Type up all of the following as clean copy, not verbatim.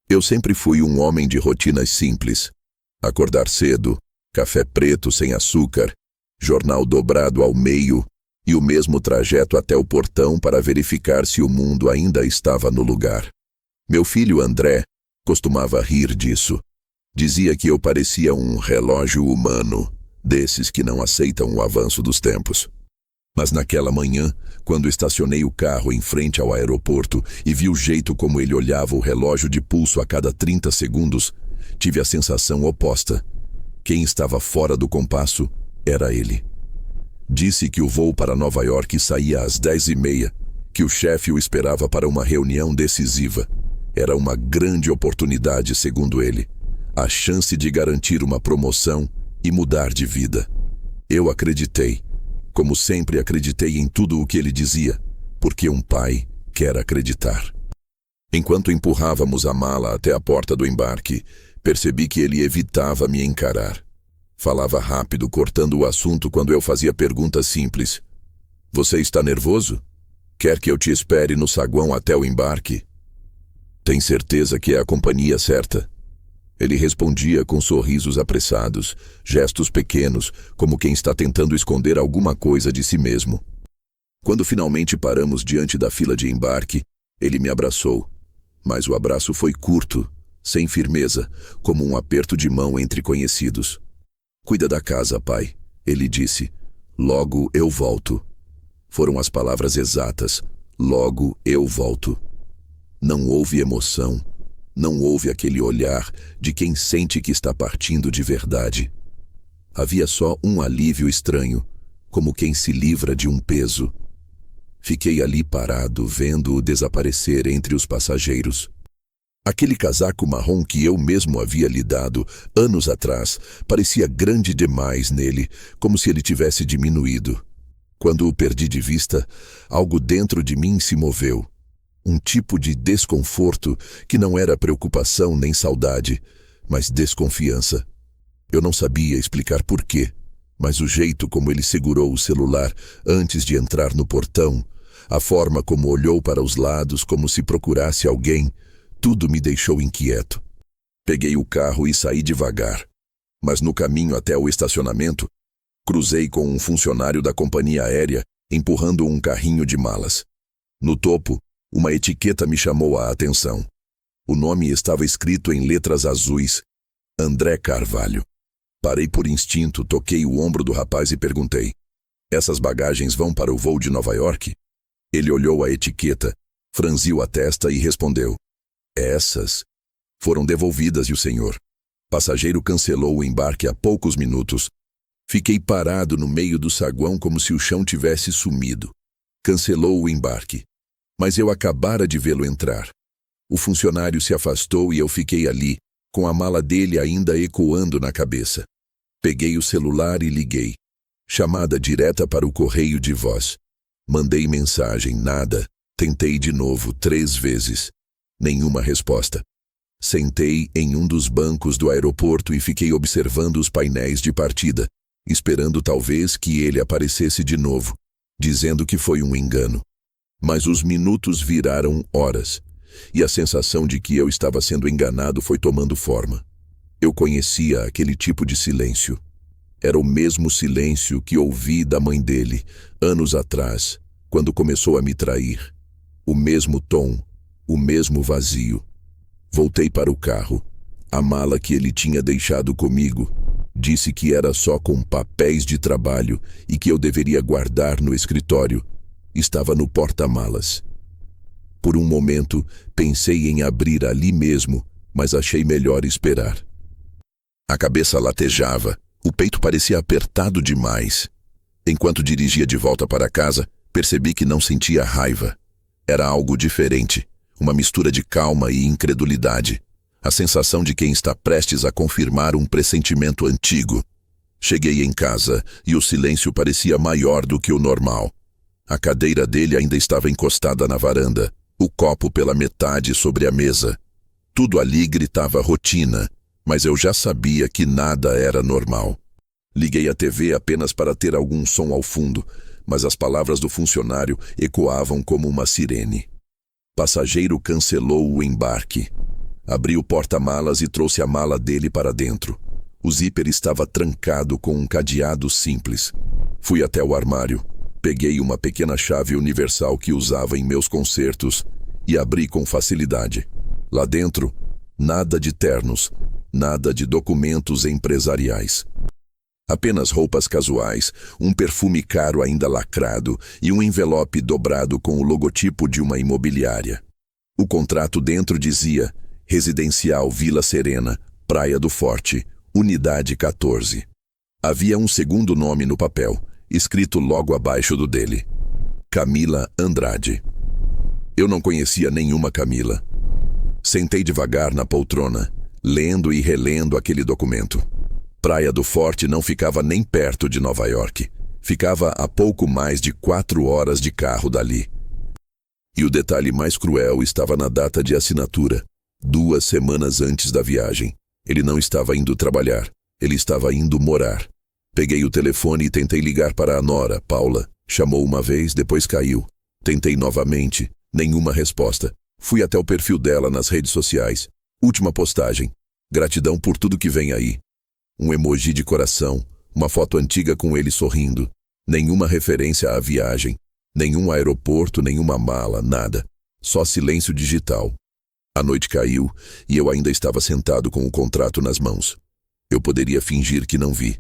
Eu sempre fui um homem de rotinas simples. Acordar cedo, café preto sem açúcar, jornal dobrado ao meio e o mesmo trajeto até o portão para verificar se o mundo ainda estava no lugar. Meu filho André costumava rir disso. Dizia que eu parecia um relógio humano, desses que não aceitam o avanço dos tempos. Mas naquela manhã, quando estacionei o carro em frente ao aeroporto e vi o jeito como ele olhava o relógio de pulso a cada 30 segundos, tive a sensação oposta. Quem estava fora do compasso era ele. Disse que o voo para Nova York saía às 10h30, que o chefe o esperava para uma reunião decisiva. Era uma grande oportunidade, segundo ele, a chance de garantir uma promoção e mudar de vida. Eu acreditei. Como sempre acreditei em tudo o que ele dizia, porque um pai quer acreditar. Enquanto empurrávamos a mala até a porta do embarque, percebi que ele evitava me encarar. Falava rápido, cortando o assunto quando eu fazia perguntas simples. Você está nervoso? Quer que eu te espere no saguão até o embarque? Tem certeza que é a companhia certa? Ele respondia com sorrisos apressados, gestos pequenos, como quem está tentando esconder alguma coisa de si mesmo. Quando finalmente paramos diante da fila de embarque, ele me abraçou. Mas o abraço foi curto, sem firmeza, como um aperto de mão entre conhecidos. Cuida da casa, pai, ele disse. Logo eu volto. Foram as palavras exatas. Logo eu volto. Não houve emoção. Não houve aquele olhar de quem sente que está partindo de verdade. Havia só um alívio estranho, como quem se livra de um peso. Fiquei ali parado, vendo-o desaparecer entre os passageiros. Aquele casaco marrom que eu mesmo havia lhe dado anos atrás parecia grande demais nele, como se ele tivesse diminuído. Quando o perdi de vista, algo dentro de mim se moveu. Um tipo de desconforto que não era preocupação nem saudade, mas desconfiança. Eu não sabia explicar por quê, mas o jeito como ele segurou o celular antes de entrar no portão, a forma como olhou para os lados como se procurasse alguém, tudo me deixou inquieto. Peguei o carro e saí devagar, mas no caminho até o estacionamento, cruzei com um funcionário da companhia aérea empurrando um carrinho de malas. No topo, uma etiqueta me chamou a atenção. O nome estava escrito em letras azuis, André Carvalho. Parei por instinto, toquei o ombro do rapaz e perguntei, essas bagagens vão para o voo de Nova York? Ele olhou a etiqueta, franziu a testa e respondeu, essas foram devolvidas e o senhor. Passageiro cancelou o embarque há poucos minutos. Fiquei parado no meio do saguão como se o chão tivesse sumido. Cancelou o embarque. Mas eu acabara de vê-lo entrar. O funcionário se afastou e eu fiquei ali, com a mala dele ainda ecoando na cabeça. Peguei o celular e liguei. Chamada direta para o correio de voz. Mandei mensagem, nada. Tentei de novo 3 vezes. Nenhuma resposta. Sentei em um dos bancos do aeroporto e fiquei observando os painéis de partida, esperando talvez que ele aparecesse de novo, dizendo que foi um engano. Mas os minutos viraram horas, e a sensação de que eu estava sendo enganado foi tomando forma. Eu conhecia aquele tipo de silêncio. Era o mesmo silêncio que ouvi da mãe dele, anos atrás, quando começou a me trair. O mesmo tom, o mesmo vazio. Voltei para o carro. A mala que ele tinha deixado comigo disse que era só com papéis de trabalho e que eu deveria guardar no escritório. Estava no porta-malas. Por um momento, pensei em abrir ali mesmo, mas achei melhor esperar. A cabeça latejava, o peito parecia apertado demais. Enquanto dirigia de volta para casa, percebi que não sentia raiva. Era algo diferente, uma mistura de calma e incredulidade. A sensação de quem está prestes a confirmar um pressentimento antigo. Cheguei em casa e o silêncio parecia maior do que o normal. A cadeira dele ainda estava encostada na varanda, o copo pela metade sobre a mesa. Tudo ali gritava rotina, mas eu já sabia que nada era normal. Liguei a TV apenas para ter algum som ao fundo, mas as palavras do funcionário ecoavam como uma sirene. Passageiro cancelou o embarque. Abri o porta-malas e trouxe a mala dele para dentro. O zíper estava trancado com um cadeado simples. Fui até o armário, peguei uma pequena chave universal que usava em meus concertos e abri com facilidade. Lá dentro, nada de ternos, nada de documentos empresariais. Apenas roupas casuais, um perfume caro ainda lacrado e um envelope dobrado com o logotipo de uma imobiliária. O contrato dentro dizia: Residencial Vila Serena, Praia do Forte, Unidade 14. Havia um segundo nome no papel, escrito logo abaixo do dele: Camila Andrade. Eu não conhecia nenhuma Camila. Sentei devagar na poltrona, lendo e relendo aquele documento. Praia do Forte não ficava nem perto de Nova York. Ficava a pouco mais de 4 horas de carro dali. E o detalhe mais cruel estava na data de assinatura, 2 semanas antes da viagem. Ele não estava indo trabalhar, ele estava indo morar. Peguei o telefone e tentei ligar para a nora, Paula. Chamou uma vez, depois caiu. Tentei novamente, nenhuma resposta. Fui até o perfil dela nas redes sociais. Última postagem: gratidão por tudo que vem aí. Um emoji de coração, uma foto antiga com ele sorrindo. Nenhuma referência à viagem, nenhum aeroporto, nenhuma mala, nada. Só silêncio digital. A noite caiu e eu ainda estava sentado com o contrato nas mãos. Eu poderia fingir que não vi.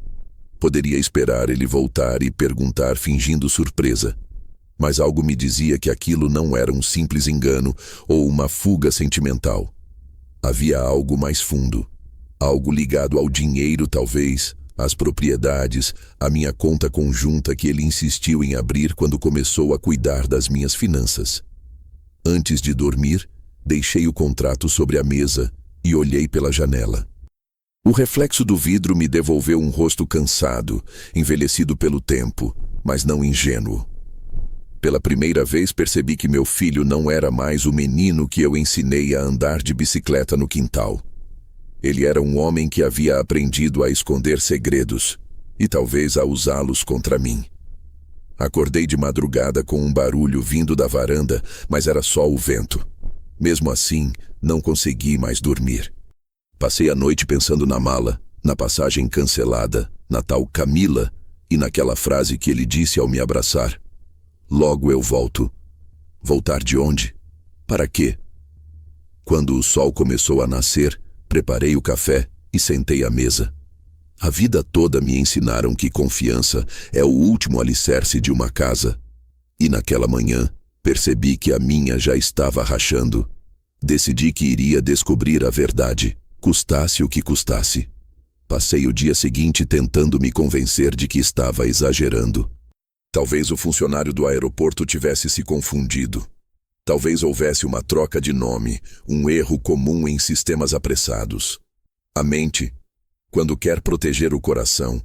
Poderia esperar ele voltar e perguntar fingindo surpresa. Mas algo me dizia que aquilo não era um simples engano ou uma fuga sentimental. Havia algo mais fundo. Algo ligado ao dinheiro, talvez, às propriedades, à minha conta conjunta que ele insistiu em abrir quando começou a cuidar das minhas finanças. Antes de dormir, deixei o contrato sobre a mesa e olhei pela janela. O reflexo do vidro me devolveu um rosto cansado, envelhecido pelo tempo, mas não ingênuo. Pela primeira vez percebi que meu filho não era mais o menino que eu ensinei a andar de bicicleta no quintal. Ele era um homem que havia aprendido a esconder segredos e talvez a usá-los contra mim. Acordei de madrugada com um barulho vindo da varanda, mas era só o vento. Mesmo assim, não consegui mais dormir. Passei a noite pensando na mala, na passagem cancelada, na tal Camila e naquela frase que ele disse ao me abraçar: Logo eu volto. Voltar de onde? Para quê? Quando o sol começou a nascer, preparei o café e sentei à mesa. A vida toda me ensinaram que confiança é o último alicerce de uma casa. E naquela manhã, percebi que a minha já estava rachando. Decidi que iria descobrir a verdade, custasse o que custasse. Passei o dia seguinte tentando me convencer de que estava exagerando. Talvez o funcionário do aeroporto tivesse se confundido. Talvez houvesse uma troca de nome, um erro comum em sistemas apressados. A mente, quando quer proteger o coração,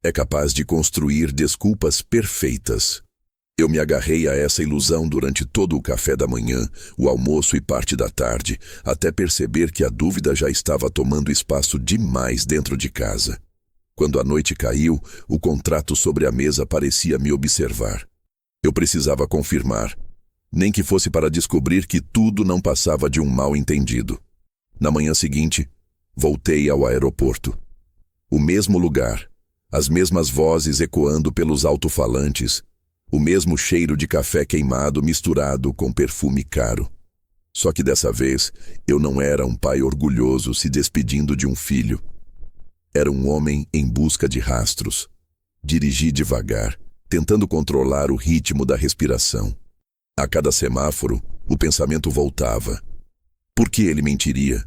é capaz de construir desculpas perfeitas. Eu me agarrei a essa ilusão durante todo o café da manhã, o almoço e parte da tarde, até perceber que a dúvida já estava tomando espaço demais dentro de casa. Quando a noite caiu, o contrato sobre a mesa parecia me observar. Eu precisava confirmar, nem que fosse para descobrir que tudo não passava de um mal-entendido. Na manhã seguinte, voltei ao aeroporto. O mesmo lugar, as mesmas vozes ecoando pelos alto-falantes, o mesmo cheiro de café queimado misturado com perfume caro. Só que dessa vez, eu não era um pai orgulhoso se despedindo de um filho. Era um homem em busca de rastros. Dirigi devagar, tentando controlar o ritmo da respiração. A cada semáforo, o pensamento voltava. Por que ele mentiria?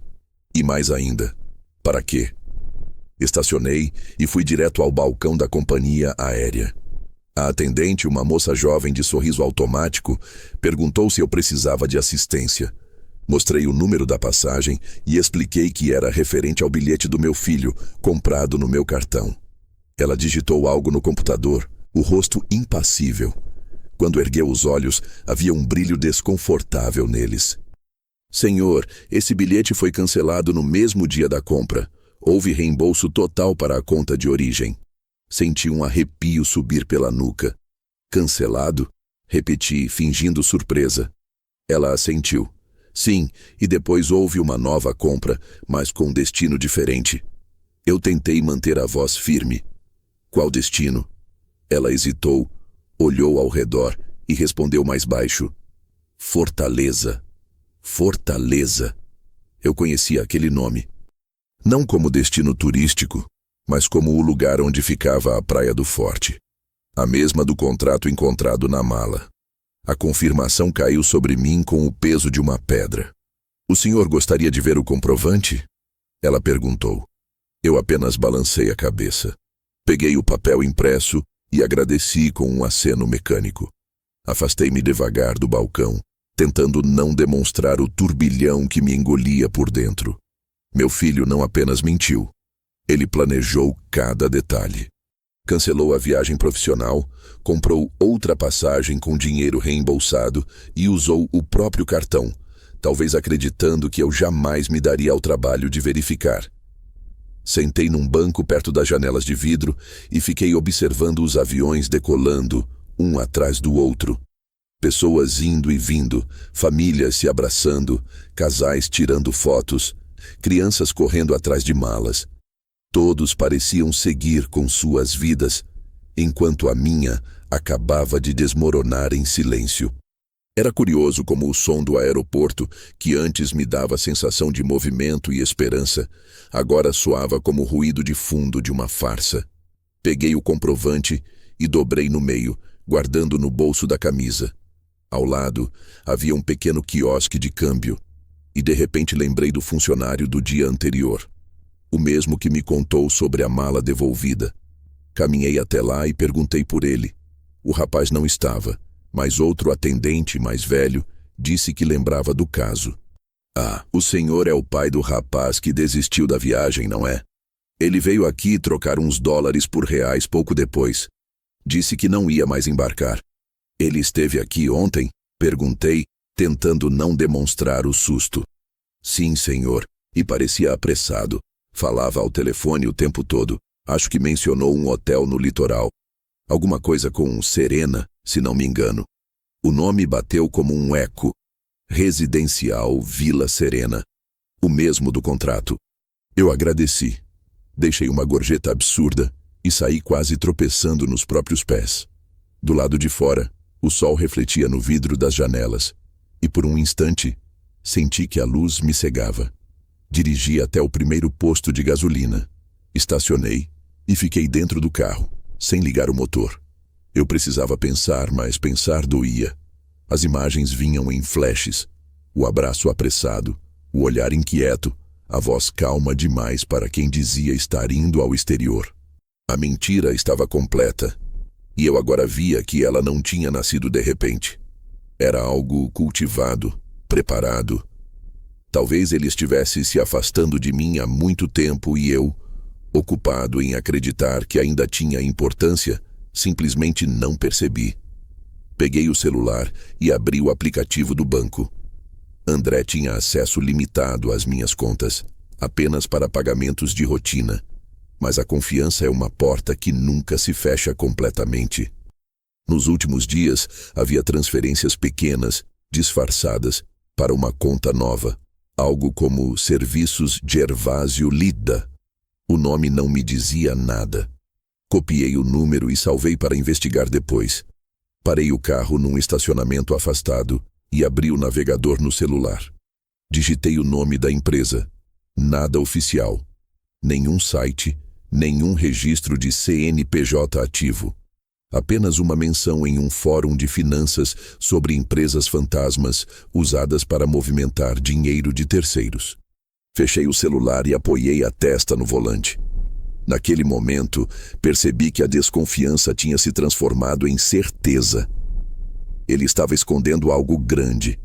E mais ainda, para quê? Estacionei e fui direto ao balcão da companhia aérea. A atendente, uma moça jovem de sorriso automático, perguntou se eu precisava de assistência. Mostrei o número da passagem e expliquei que era referente ao bilhete do meu filho, comprado no meu cartão. Ela digitou algo no computador, o rosto impassível. Quando ergueu os olhos, havia um brilho desconfortável neles. Senhor, esse bilhete foi cancelado no mesmo dia da compra. Houve reembolso total para a conta de origem. Senti um arrepio subir pela nuca. Cancelado? Repeti, fingindo surpresa. Ela assentiu. Sim, e depois houve uma nova compra, mas com destino diferente. Eu tentei manter a voz firme. Qual destino? Ela hesitou, olhou ao redor e respondeu mais baixo. Fortaleza. Fortaleza. Eu conhecia aquele nome. Não como destino turístico, mas como o lugar onde ficava a Praia do Forte. A mesma do contrato encontrado na mala. A confirmação caiu sobre mim com o peso de uma pedra. O senhor gostaria de ver o comprovante? Ela perguntou. Eu apenas balancei a cabeça. Peguei o papel impresso e agradeci com um aceno mecânico. Afastei-me devagar do balcão, tentando não demonstrar o turbilhão que me engolia por dentro. Meu filho não apenas mentiu. Ele planejou cada detalhe. Cancelou a viagem profissional, comprou outra passagem com dinheiro reembolsado e usou o próprio cartão, talvez acreditando que eu jamais me daria ao trabalho de verificar. Sentei num banco perto das janelas de vidro e fiquei observando os aviões decolando, um atrás do outro. Pessoas indo e vindo, famílias se abraçando, casais tirando fotos, crianças correndo atrás de malas. Todos pareciam seguir com suas vidas, enquanto a minha acabava de desmoronar em silêncio. Era curioso como o som do aeroporto, que antes me dava a sensação de movimento e esperança, agora soava como o ruído de fundo de uma farsa. Peguei o comprovante e dobrei no meio, guardando no bolso da camisa. Ao lado, havia um pequeno quiosque de câmbio, e de repente lembrei do funcionário do dia anterior. O mesmo que me contou sobre a mala devolvida. Caminhei até lá e perguntei por ele. O rapaz não estava, mas outro atendente, mais velho, disse que lembrava do caso. Ah, o senhor é o pai do rapaz que desistiu da viagem, não é? Ele veio aqui trocar uns dólares por reais pouco depois. Disse que não ia mais embarcar. Ele esteve aqui ontem? Perguntei, tentando não demonstrar o susto. Sim, senhor, e parecia apressado. Falava ao telefone o tempo todo. Acho que mencionou um hotel no litoral. Alguma coisa com Serena, se não me engano. O nome bateu como um eco. Residencial Vila Serena. O mesmo do contrato. Eu agradeci. Deixei uma gorjeta absurda e saí quase tropeçando nos próprios pés. Do lado de fora, o sol refletia no vidro das janelas. E por um instante, senti que a luz me cegava. Dirigi até o primeiro posto de gasolina. Estacionei e fiquei dentro do carro, sem ligar o motor. Eu precisava pensar, mas pensar doía. As imagens vinham em flashes. O abraço apressado, o olhar inquieto, a voz calma demais para quem dizia estar indo ao exterior. A mentira estava completa, e eu agora via que ela não tinha nascido de repente. Era algo cultivado, preparado. Talvez ele estivesse se afastando de mim há muito tempo e eu, ocupado em acreditar que ainda tinha importância, simplesmente não percebi. Peguei o celular e abri o aplicativo do banco. André tinha acesso limitado às minhas contas, apenas para pagamentos de rotina. Mas a confiança é uma porta que nunca se fecha completamente. Nos últimos dias, havia transferências pequenas, disfarçadas, para uma conta nova. Algo como Serviços Gervásio Lida. O nome não me dizia nada. Copiei o número e salvei para investigar depois. Parei o carro num estacionamento afastado e abri o navegador no celular. Digitei o nome da empresa. Nada oficial. Nenhum site, nenhum registro de CNPJ ativo. Apenas uma menção em um fórum de finanças sobre empresas fantasmas usadas para movimentar dinheiro de terceiros. Fechei o celular e apoiei a testa no volante. Naquele momento, percebi que a desconfiança tinha se transformado em certeza. Ele estava escondendo algo grande.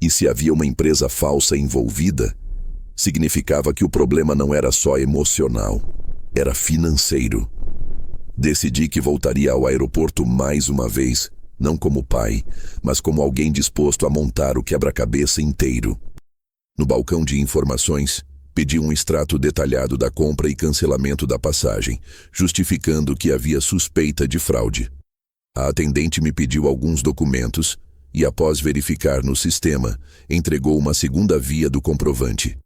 E se havia uma empresa falsa envolvida, significava que o problema não era só emocional, era financeiro. Decidi que voltaria ao aeroporto mais uma vez, não como pai, mas como alguém disposto a montar o quebra-cabeça inteiro. No balcão de informações, pedi um extrato detalhado da compra e cancelamento da passagem, justificando que havia suspeita de fraude. A atendente me pediu alguns documentos, e, após verificar no sistema, entregou uma segunda via do comprovante.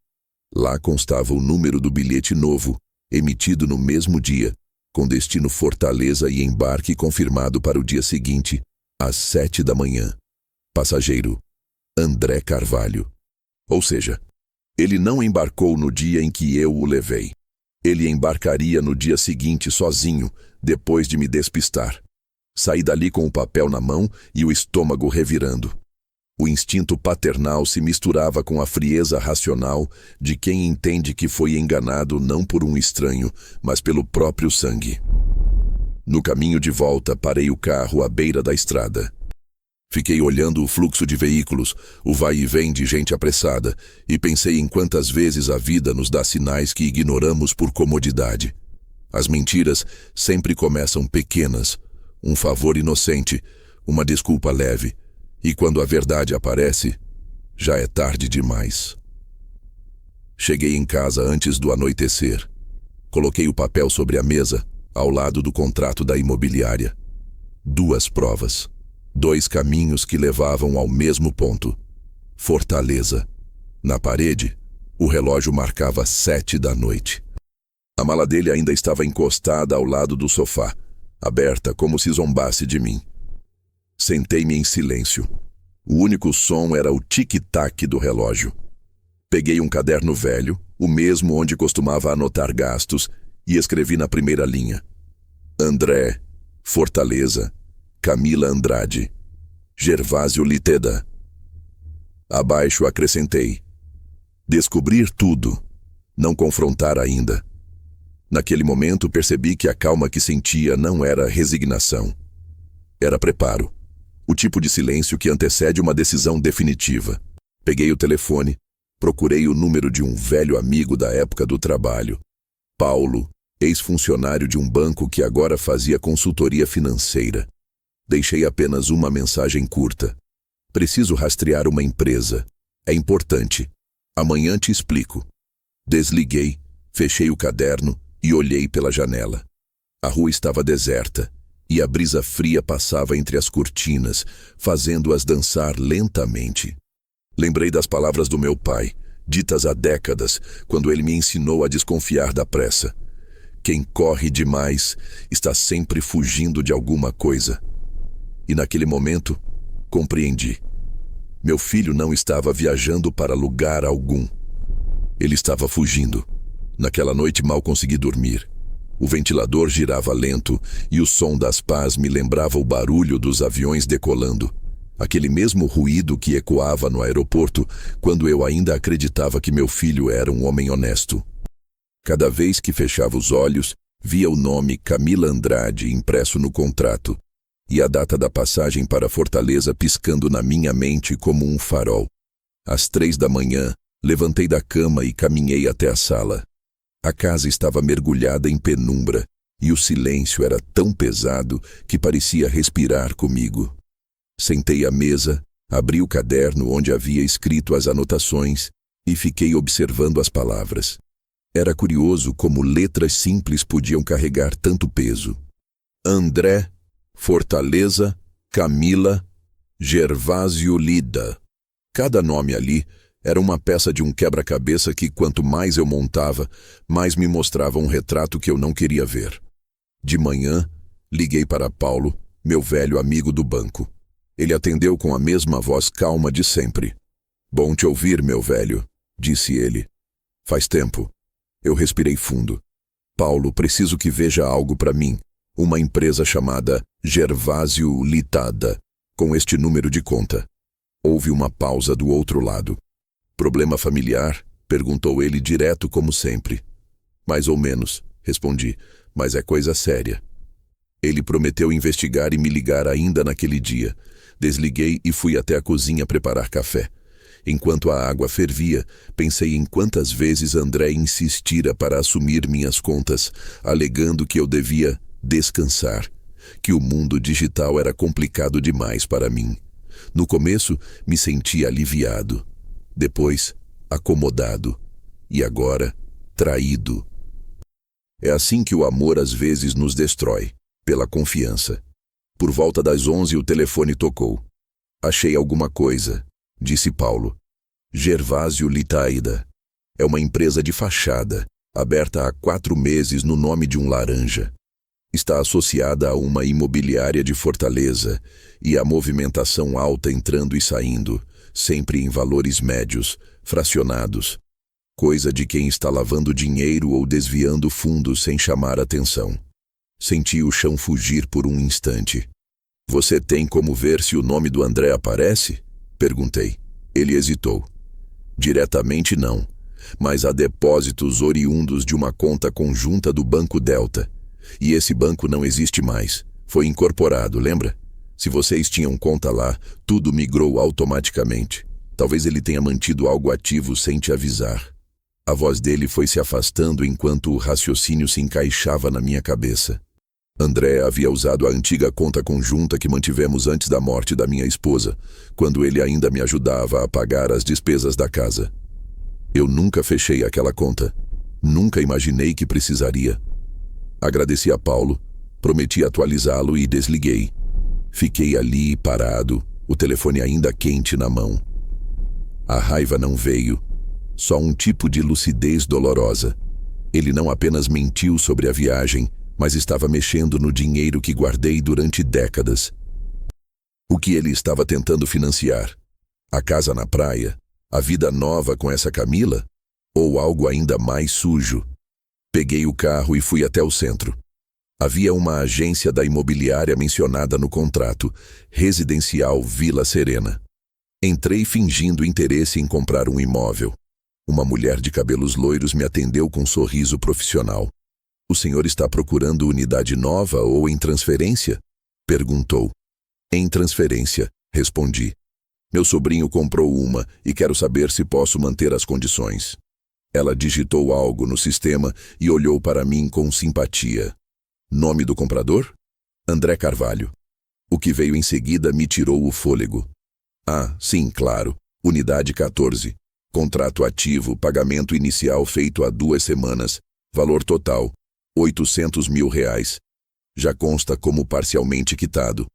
Lá constava o número do bilhete novo, emitido no mesmo dia, com destino Fortaleza e embarque confirmado para o dia seguinte, às 7 da manhã. Passageiro: André Carvalho. Ou seja, ele não embarcou no dia em que eu o levei. Ele embarcaria no dia seguinte sozinho, depois de me despistar. Saí dali com o papel na mão e o estômago revirando. O instinto paternal se misturava com a frieza racional de quem entende que foi enganado não por um estranho, mas pelo próprio sangue. No caminho de volta, parei o carro à beira da estrada. Fiquei olhando o fluxo de veículos, o vai e vem de gente apressada, e pensei em quantas vezes a vida nos dá sinais que ignoramos por comodidade. As mentiras sempre começam pequenas, um favor inocente, uma desculpa leve, e quando a verdade aparece, já é tarde demais. Cheguei em casa antes do anoitecer. Coloquei o papel sobre a mesa, ao lado do contrato da imobiliária. 2 provas. 2 caminhos que levavam ao mesmo ponto. Fortaleza. Na parede, o relógio marcava 7 da noite. A mala dele ainda estava encostada ao lado do sofá, aberta como se zombasse de mim. Sentei-me em silêncio. O único som era o tic-tac do relógio. Peguei um caderno velho, o mesmo onde costumava anotar gastos, e escrevi na primeira linha: André, Fortaleza, Camila Andrade, Gervásio Liteda. Abaixo acrescentei: descobrir tudo, não confrontar ainda. Naquele momento percebi que a calma que sentia não era resignação. Era preparo. O tipo de silêncio que antecede uma decisão definitiva. Peguei o telefone, procurei o número de um velho amigo da época do trabalho. Paulo, ex-funcionário de um banco que agora fazia consultoria financeira. Deixei apenas uma mensagem curta. Preciso rastrear uma empresa. É importante. Amanhã te explico. Desliguei, fechei o caderno e olhei pela janela. A rua estava deserta e a brisa fria passava entre as cortinas, fazendo-as dançar lentamente. Lembrei das palavras do meu pai, ditas há décadas, quando ele me ensinou a desconfiar da pressa. Quem corre demais está sempre fugindo de alguma coisa. E naquele momento, compreendi. Meu filho não estava viajando para lugar algum. Ele estava fugindo. Naquela noite mal consegui dormir. O ventilador girava lento e o som das pás me lembrava o barulho dos aviões decolando. Aquele mesmo ruído que ecoava no aeroporto quando eu ainda acreditava que meu filho era um homem honesto. Cada vez que fechava os olhos, via o nome Camila Andrade impresso no contrato e a data da passagem para Fortaleza piscando na minha mente como um farol. Às 3 da manhã, levantei da cama e caminhei até a sala. A casa estava mergulhada em penumbra e o silêncio era tão pesado que parecia respirar comigo. Sentei à mesa, abri o caderno onde havia escrito as anotações e fiquei observando as palavras. Era curioso como letras simples podiam carregar tanto peso. André, Fortaleza, Camila, Gervásio Lida. Cada nome ali era uma peça de um quebra-cabeça que, quanto mais eu montava, mais me mostrava um retrato que eu não queria ver. De manhã, liguei para Paulo, meu velho amigo do banco. Ele atendeu com a mesma voz calma de sempre. Bom te ouvir, meu velho, disse ele. Faz tempo. Eu respirei fundo. Paulo, preciso que veja algo para mim. Uma empresa chamada Gervásio Litada, com este número de conta. Houve uma pausa do outro lado. Problema familiar? Perguntou ele direto como sempre. Mais ou menos, respondi, mas é coisa séria. Ele prometeu investigar e me ligar ainda naquele dia. Desliguei e fui até a cozinha preparar café. Enquanto a água fervia, pensei em quantas vezes André insistira para assumir minhas contas, alegando que eu devia descansar, que o mundo digital era complicado demais para mim. No começo, me senti aliviado. Depois, acomodado. E agora, traído. É assim que o amor às vezes nos destrói, pela confiança. Por volta das 11 o telefone tocou. Achei alguma coisa, disse Paulo. Gervásio Litaída. É uma empresa de fachada, aberta há 4 meses no nome de um laranja. Está associada a uma imobiliária de Fortaleza e a movimentação alta entrando e saindo, sempre em valores médios, fracionados. Coisa de quem está lavando dinheiro ou desviando fundos sem chamar atenção. Senti o chão fugir por um instante. Você tem como ver se o nome do André aparece? Perguntei. Ele hesitou. Diretamente não, mas há depósitos oriundos de uma conta conjunta do Banco Delta. E esse banco não existe mais. Foi incorporado, lembra? Se vocês tinham conta lá, tudo migrou automaticamente. Talvez ele tenha mantido algo ativo sem te avisar. A voz dele foi se afastando enquanto o raciocínio se encaixava na minha cabeça. André havia usado a antiga conta conjunta que mantivemos antes da morte da minha esposa, quando ele ainda me ajudava a pagar as despesas da casa. Eu nunca fechei aquela conta. Nunca imaginei que precisaria. Agradeci a Paulo, prometi atualizá-lo e desliguei. Fiquei ali parado, o telefone ainda quente na mão. A raiva não veio, só um tipo de lucidez dolorosa. Ele não apenas mentiu sobre a viagem, mas estava mexendo no dinheiro que guardei durante décadas. O que ele estava tentando financiar? A casa na praia? A vida nova com essa Camila? Ou algo ainda mais sujo? Peguei o carro e fui até o centro. Havia uma agência da imobiliária mencionada no contrato, Residencial Vila Serena. Entrei fingindo interesse em comprar um imóvel. Uma mulher de cabelos loiros me atendeu com um sorriso profissional. O senhor está procurando unidade nova ou em transferência? Perguntou. Em transferência, respondi. Meu sobrinho comprou uma e quero saber se posso manter as condições. Ela digitou algo no sistema e olhou para mim com simpatia. Nome do comprador? André Carvalho. O que veio em seguida me tirou o fôlego. Ah, sim, claro. Unidade 14. Contrato ativo, pagamento inicial feito há 2 semanas. Valor total, R$800 mil. Já consta como parcialmente quitado.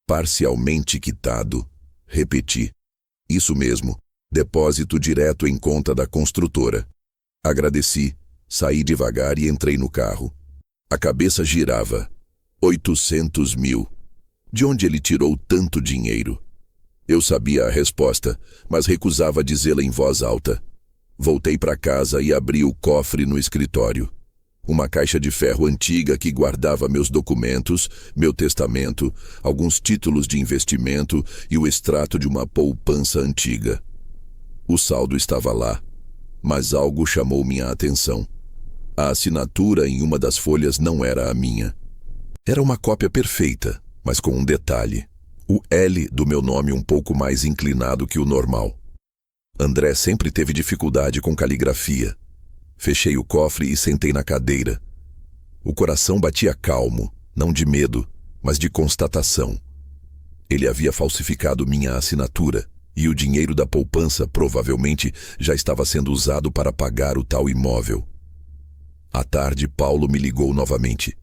Parcialmente quitado. Repeti. Isso mesmo. Depósito direto em conta da construtora. Agradeci, saí devagar e entrei no carro. A cabeça girava. 800 mil. De onde ele tirou tanto dinheiro? Eu sabia a resposta, mas recusava dizê-la em voz alta. Voltei para casa e abri o cofre no escritório. Uma caixa de ferro antiga que guardava meus documentos, meu testamento, alguns títulos de investimento e o extrato de uma poupança antiga. O saldo estava lá, mas algo chamou minha atenção. A assinatura em uma das folhas não era a minha. Era uma cópia perfeita, mas com um detalhe. O L do meu nome um pouco mais inclinado que o normal. André sempre teve dificuldade com caligrafia. Fechei o cofre e sentei na cadeira. O coração batia calmo, não de medo, mas de constatação. Ele havia falsificado minha assinatura, e o dinheiro da poupança provavelmente já estava sendo usado para pagar o tal imóvel. À tarde, Paulo me ligou novamente.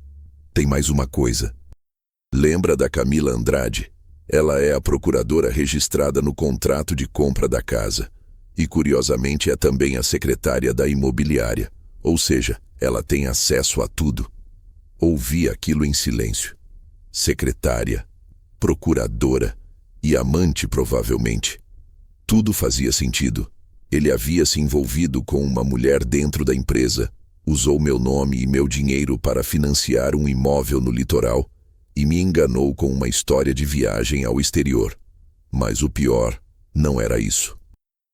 Tem mais uma coisa. Lembra da Camila Andrade? Ela é a procuradora registrada no contrato de compra da casa. E, curiosamente, é também a secretária da imobiliária. Ou seja, ela tem acesso a tudo. Ouvi aquilo em silêncio. Secretária, procuradora e amante, provavelmente. Tudo fazia sentido. Ele havia se envolvido com uma mulher dentro da empresa, usou meu nome e meu dinheiro para financiar um imóvel no litoral e me enganou com uma história de viagem ao exterior. Mas o pior não era isso.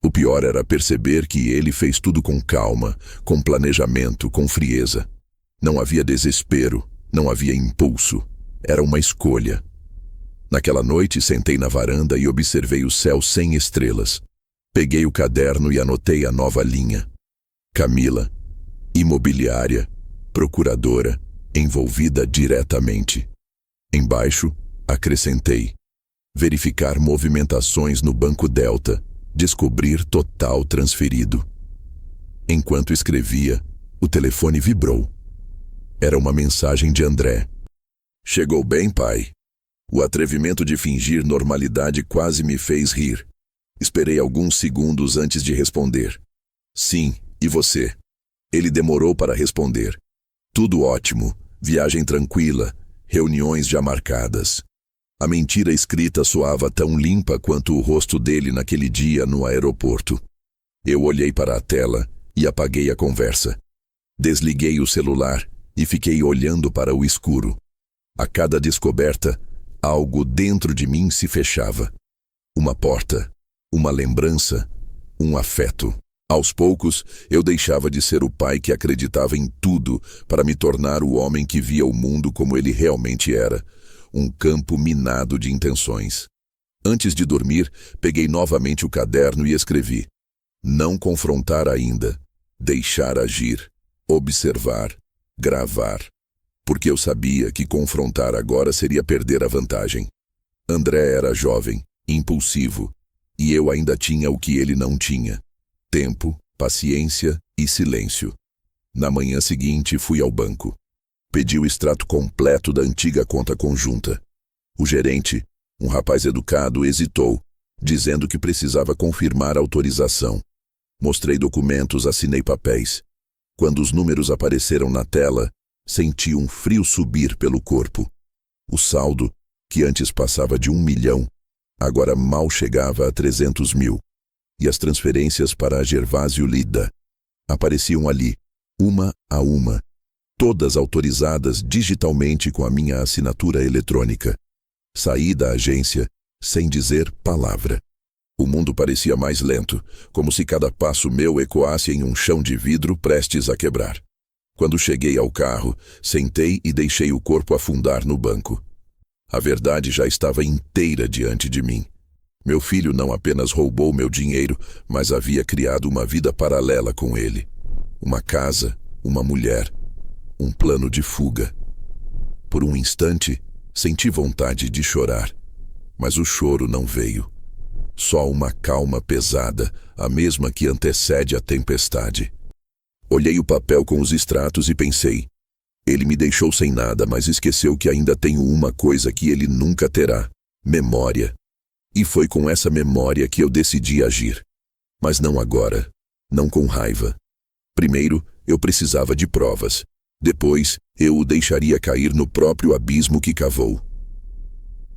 O pior era perceber que ele fez tudo com calma, com planejamento, com frieza. Não havia desespero, não havia impulso. Era uma escolha. Naquela noite, sentei na varanda e observei o céu sem estrelas. Peguei o caderno e anotei a nova linha. Camila, imobiliária, procuradora, envolvida diretamente. Embaixo, acrescentei: verificar movimentações no Banco Delta, descobrir total transferido. Enquanto escrevia, o telefone vibrou. Era uma mensagem de André. Chegou bem, pai? O atrevimento de fingir normalidade quase me fez rir. Esperei alguns segundos antes de responder. Sim, e você? Ele demorou para responder. Tudo ótimo, viagem tranquila, reuniões já marcadas. A mentira escrita soava tão limpa quanto o rosto dele naquele dia no aeroporto. Eu olhei para a tela e apaguei a conversa. Desliguei o celular e fiquei olhando para o escuro. A cada descoberta, algo dentro de mim se fechava. Uma porta, uma lembrança, um afeto. Aos poucos, eu deixava de ser o pai que acreditava em tudo para me tornar o homem que via o mundo como ele realmente era, um campo minado de intenções. Antes de dormir, peguei novamente o caderno e escrevi: não confrontar ainda, deixar agir, observar, gravar. Porque eu sabia que confrontar agora seria perder a vantagem. André era jovem, impulsivo, e eu ainda tinha o que ele não tinha: tempo, paciência e silêncio. Na manhã seguinte, fui ao banco. Pedi o extrato completo da antiga conta conjunta. O gerente, um rapaz educado, hesitou, dizendo que precisava confirmar a autorização. Mostrei documentos, assinei papéis. Quando os números apareceram na tela, senti um frio subir pelo corpo. O saldo, que antes passava de 1 milhão, agora mal chegava a 300 mil. E as transferências para a Gervásio Lida apareciam ali, uma a uma, todas autorizadas digitalmente com a minha assinatura eletrônica. Saí da agência sem dizer palavra. O mundo parecia mais lento, como se cada passo meu ecoasse em um chão de vidro prestes a quebrar. Quando cheguei ao carro, sentei e deixei o corpo afundar no banco. A verdade já estava inteira diante de mim. Meu filho não apenas roubou meu dinheiro, mas havia criado uma vida paralela com ele. Uma casa, uma mulher, um plano de fuga. Por um instante, senti vontade de chorar, mas o choro não veio. Só uma calma pesada, a mesma que antecede a tempestade. Olhei o papel com os extratos e pensei: ele me deixou sem nada, mas esqueceu que ainda tenho uma coisa que ele nunca terá: memória. E foi com essa memória que eu decidi agir. Mas não agora, não com raiva. Primeiro, eu precisava de provas. Depois, eu o deixaria cair no próprio abismo que cavou.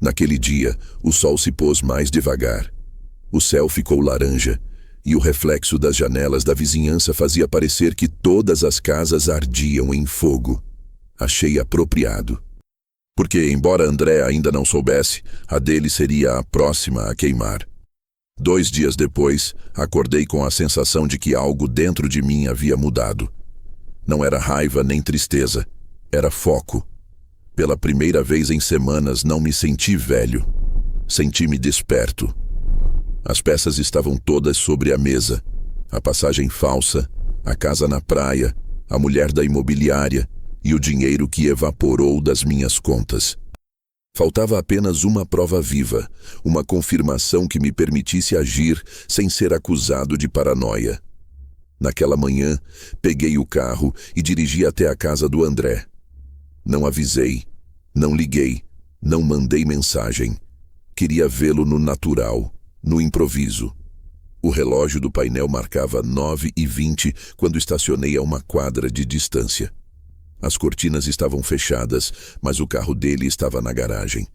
Naquele dia, o sol se pôs mais devagar. O céu ficou laranja, e o reflexo das janelas da vizinhança fazia parecer que todas as casas ardiam em fogo. Achei apropriado. Porque, embora André ainda não soubesse, a dele seria a próxima a queimar. 2 dias depois, acordei com a sensação de que algo dentro de mim havia mudado. Não era raiva nem tristeza, era foco. Pela primeira vez em semanas não me senti velho. Senti-me desperto. As peças estavam todas sobre a mesa. A passagem falsa, a casa na praia, a mulher da imobiliária e o dinheiro que evaporou das minhas contas. Faltava apenas uma prova viva, uma confirmação que me permitisse agir sem ser acusado de paranoia. Naquela manhã, peguei o carro e dirigi até a casa do André. Não avisei, não liguei, não mandei mensagem. Queria vê-lo no natural, no improviso. O relógio do painel marcava 9h20 quando estacionei a uma quadra de distância. As cortinas estavam fechadas, mas o carro dele estava na garagem.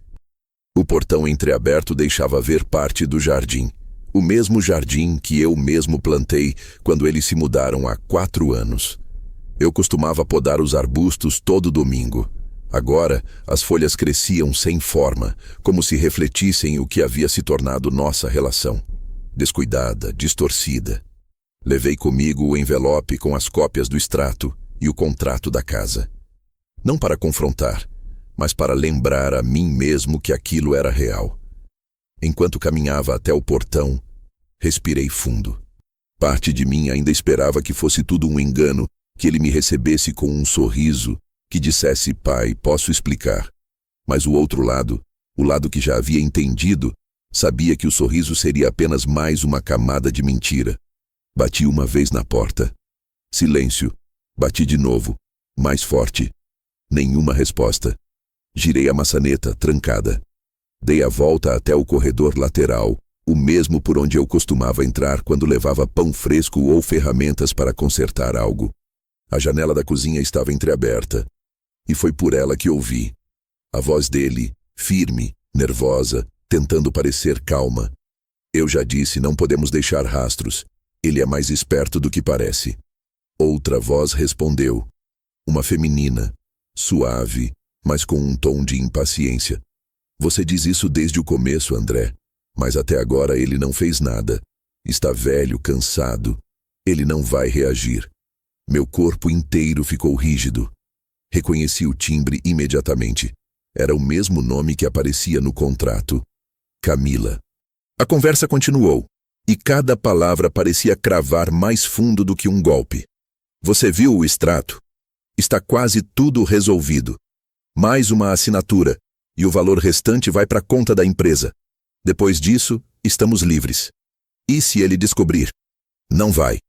O portão entreaberto deixava ver parte do jardim. O mesmo jardim que eu mesmo plantei quando eles se mudaram há 4 anos. Eu costumava podar os arbustos todo domingo. Agora, as folhas cresciam sem forma, como se refletissem o que havia se tornado nossa relação. Descuidada, distorcida. Levei comigo o envelope com as cópias do extrato e o contrato da casa. Não para confrontar, mas para lembrar a mim mesmo que aquilo era real. Enquanto caminhava até o portão, respirei fundo. Parte de mim ainda esperava que fosse tudo um engano, que ele me recebesse com um sorriso, que dissesse: pai, posso explicar. Mas o outro lado, o lado que já havia entendido, sabia que o sorriso seria apenas mais uma camada de mentira. Bati uma vez na porta. Silêncio. Bati de novo, mais forte. Nenhuma resposta. Girei a maçaneta, trancada. Dei a volta até o corredor lateral, o mesmo por onde eu costumava entrar quando levava pão fresco ou ferramentas para consertar algo. A janela da cozinha estava entreaberta, e foi por ela que ouvi a voz dele, firme, nervosa, tentando parecer calma. Eu já disse, não podemos deixar rastros. Ele é mais esperto do que parece. Outra voz respondeu. Uma feminina, suave, mas com um tom de impaciência. Você diz isso desde o começo, André, mas até agora ele não fez nada. Está velho, cansado. Ele não vai reagir. Meu corpo inteiro ficou rígido. Reconheci o timbre imediatamente. Era o mesmo nome que aparecia no contrato. Camila. A conversa continuou, e cada palavra parecia cravar mais fundo do que um golpe. Você viu o extrato? Está quase tudo resolvido. Mais uma assinatura, e o valor restante vai para a conta da empresa. Depois disso, estamos livres. E se ele descobrir? Não vai.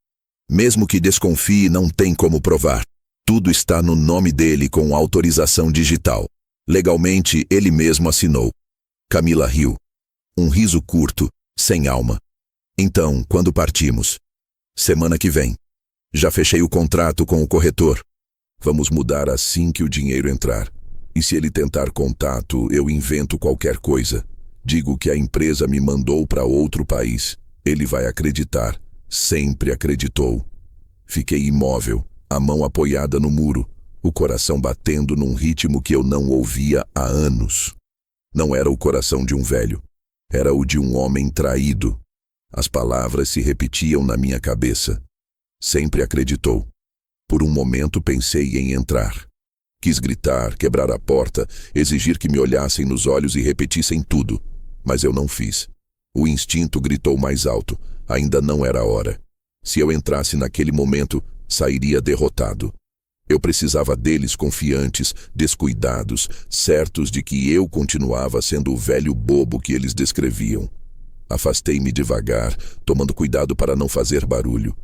Mesmo que desconfie, não tem como provar. Tudo está no nome dele com autorização digital. Legalmente, ele mesmo assinou. Camila riu. Um riso curto, sem alma. Então, quando partimos? Semana que vem. Já fechei o contrato com o corretor. Vamos mudar assim que o dinheiro entrar. E se ele tentar contato, eu invento qualquer coisa. Digo que a empresa me mandou para outro país. Ele vai acreditar. Sempre acreditou. Fiquei imóvel, a mão apoiada no muro, o coração batendo num ritmo que eu não ouvia há anos. Não era o coração de um velho. Era o de um homem traído. As palavras se repetiam na minha cabeça. Sempre acreditou. Por um momento pensei em entrar. Quis gritar, quebrar a porta, exigir que me olhassem nos olhos e repetissem tudo. Mas eu não fiz. O instinto gritou mais alto. Ainda não era a hora. Se eu entrasse naquele momento, sairia derrotado. Eu precisava deles confiantes, descuidados, certos de que eu continuava sendo o velho bobo que eles descreviam. Afastei-me devagar, tomando cuidado para não fazer barulho.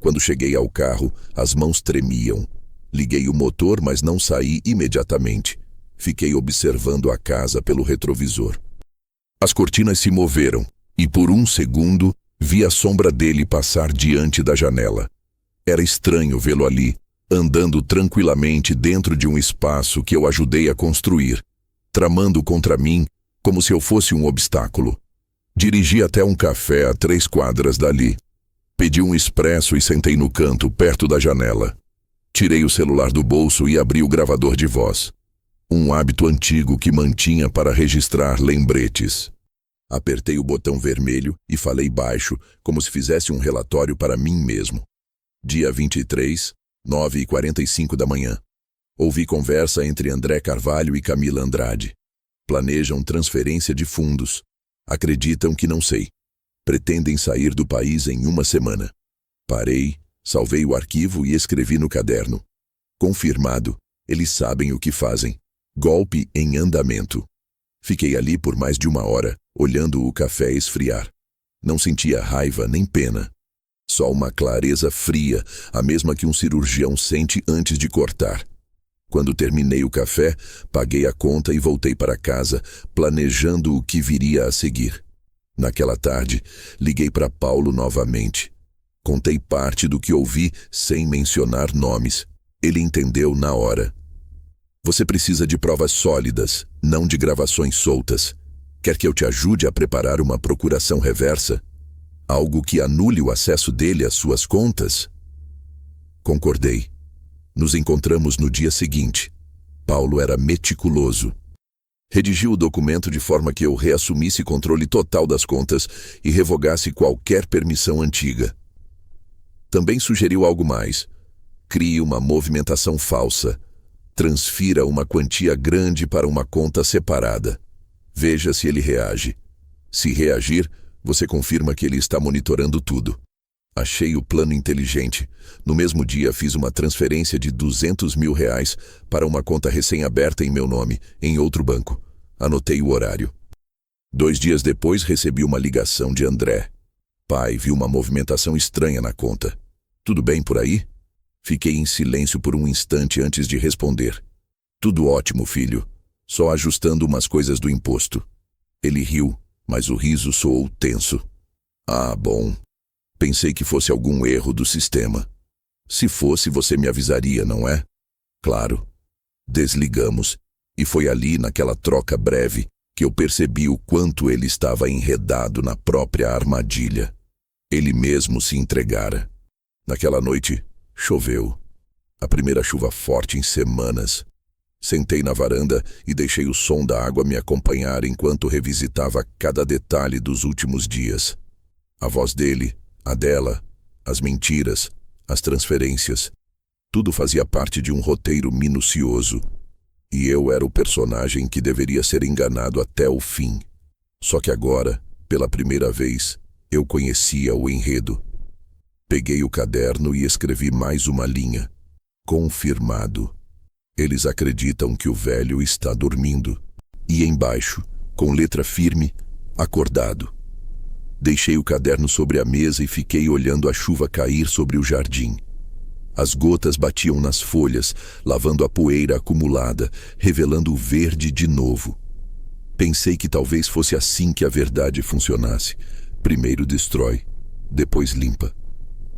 Quando cheguei ao carro, as mãos tremiam. Liguei o motor, mas não saí imediatamente. Fiquei observando a casa pelo retrovisor. As cortinas se moveram, e por um segundo vi a sombra dele passar diante da janela. Era estranho vê-lo ali, andando tranquilamente dentro de um espaço que eu ajudei a construir, tramando contra mim como se eu fosse um obstáculo. Dirigi até um café a 3 quadras dali. Pedi um expresso e sentei no canto, perto da janela. Tirei o celular do bolso e abri o gravador de voz. Um hábito antigo que mantinha para registrar lembretes. Apertei o botão vermelho e falei baixo, como se fizesse um relatório para mim mesmo. Dia 23, 9h45 da manhã. Ouvi conversa entre André Carvalho e Camila Andrade. Planejam transferência de fundos. Acreditam que não sei. Pretendem sair do país em uma semana. Parei, salvei o arquivo e escrevi no caderno. Confirmado, eles sabem o que fazem. Golpe em andamento. Fiquei ali por mais de 1 hora, olhando o café esfriar. Não sentia raiva nem pena. Só uma clareza fria, a mesma que um cirurgião sente antes de cortar. Quando terminei o café, paguei a conta e voltei para casa, planejando o que viria a seguir. Naquela tarde, liguei para Paulo novamente. Contei parte do que ouvi sem mencionar nomes. Ele entendeu na hora. Você precisa de provas sólidas, não de gravações soltas. Quer que eu te ajude a preparar uma procuração reversa? Algo que anule o acesso dele às suas contas? Concordei. Nos encontramos no dia seguinte. Paulo era meticuloso. Redigiu o documento de forma que eu reassumisse controle total das contas e revogasse qualquer permissão antiga. Também sugeriu algo mais. Crie uma movimentação falsa. Transfira uma quantia grande para uma conta separada. Veja se ele reage. Se reagir, você confirma que ele está monitorando tudo. Achei o plano inteligente. No mesmo dia fiz uma transferência de R$200 mil para uma conta recém-aberta em meu nome, em outro banco. Anotei o horário. 2 dias depois recebi uma ligação de André. Pai, vi uma movimentação estranha na conta. Tudo bem por aí? Fiquei em silêncio por um instante antes de responder. Tudo ótimo, filho. Só ajustando umas coisas do imposto. Ele riu, mas o riso soou tenso. Ah, bom. Pensei que fosse algum erro do sistema. Se fosse, você me avisaria, não é? Claro. Desligamos, e foi ali, naquela troca breve, que eu percebi o quanto ele estava enredado na própria armadilha. Ele mesmo se entregara. Naquela noite, choveu. A primeira chuva forte em semanas. Sentei na varanda e deixei o som da água me acompanhar enquanto revisitava cada detalhe dos últimos dias. A voz dele, a dela, as mentiras, as transferências. Tudo fazia parte de um roteiro minucioso. E eu era o personagem que deveria ser enganado até o fim. Só que agora, pela primeira vez, eu conhecia o enredo. Peguei o caderno e escrevi mais uma linha. Confirmado. Eles acreditam que o velho está dormindo. E embaixo, com letra firme, acordado. Deixei o caderno sobre a mesa e fiquei olhando a chuva cair sobre o jardim. As gotas batiam nas folhas, lavando a poeira acumulada, revelando o verde de novo. Pensei que talvez fosse assim que a verdade funcionasse. Primeiro destrói, depois limpa.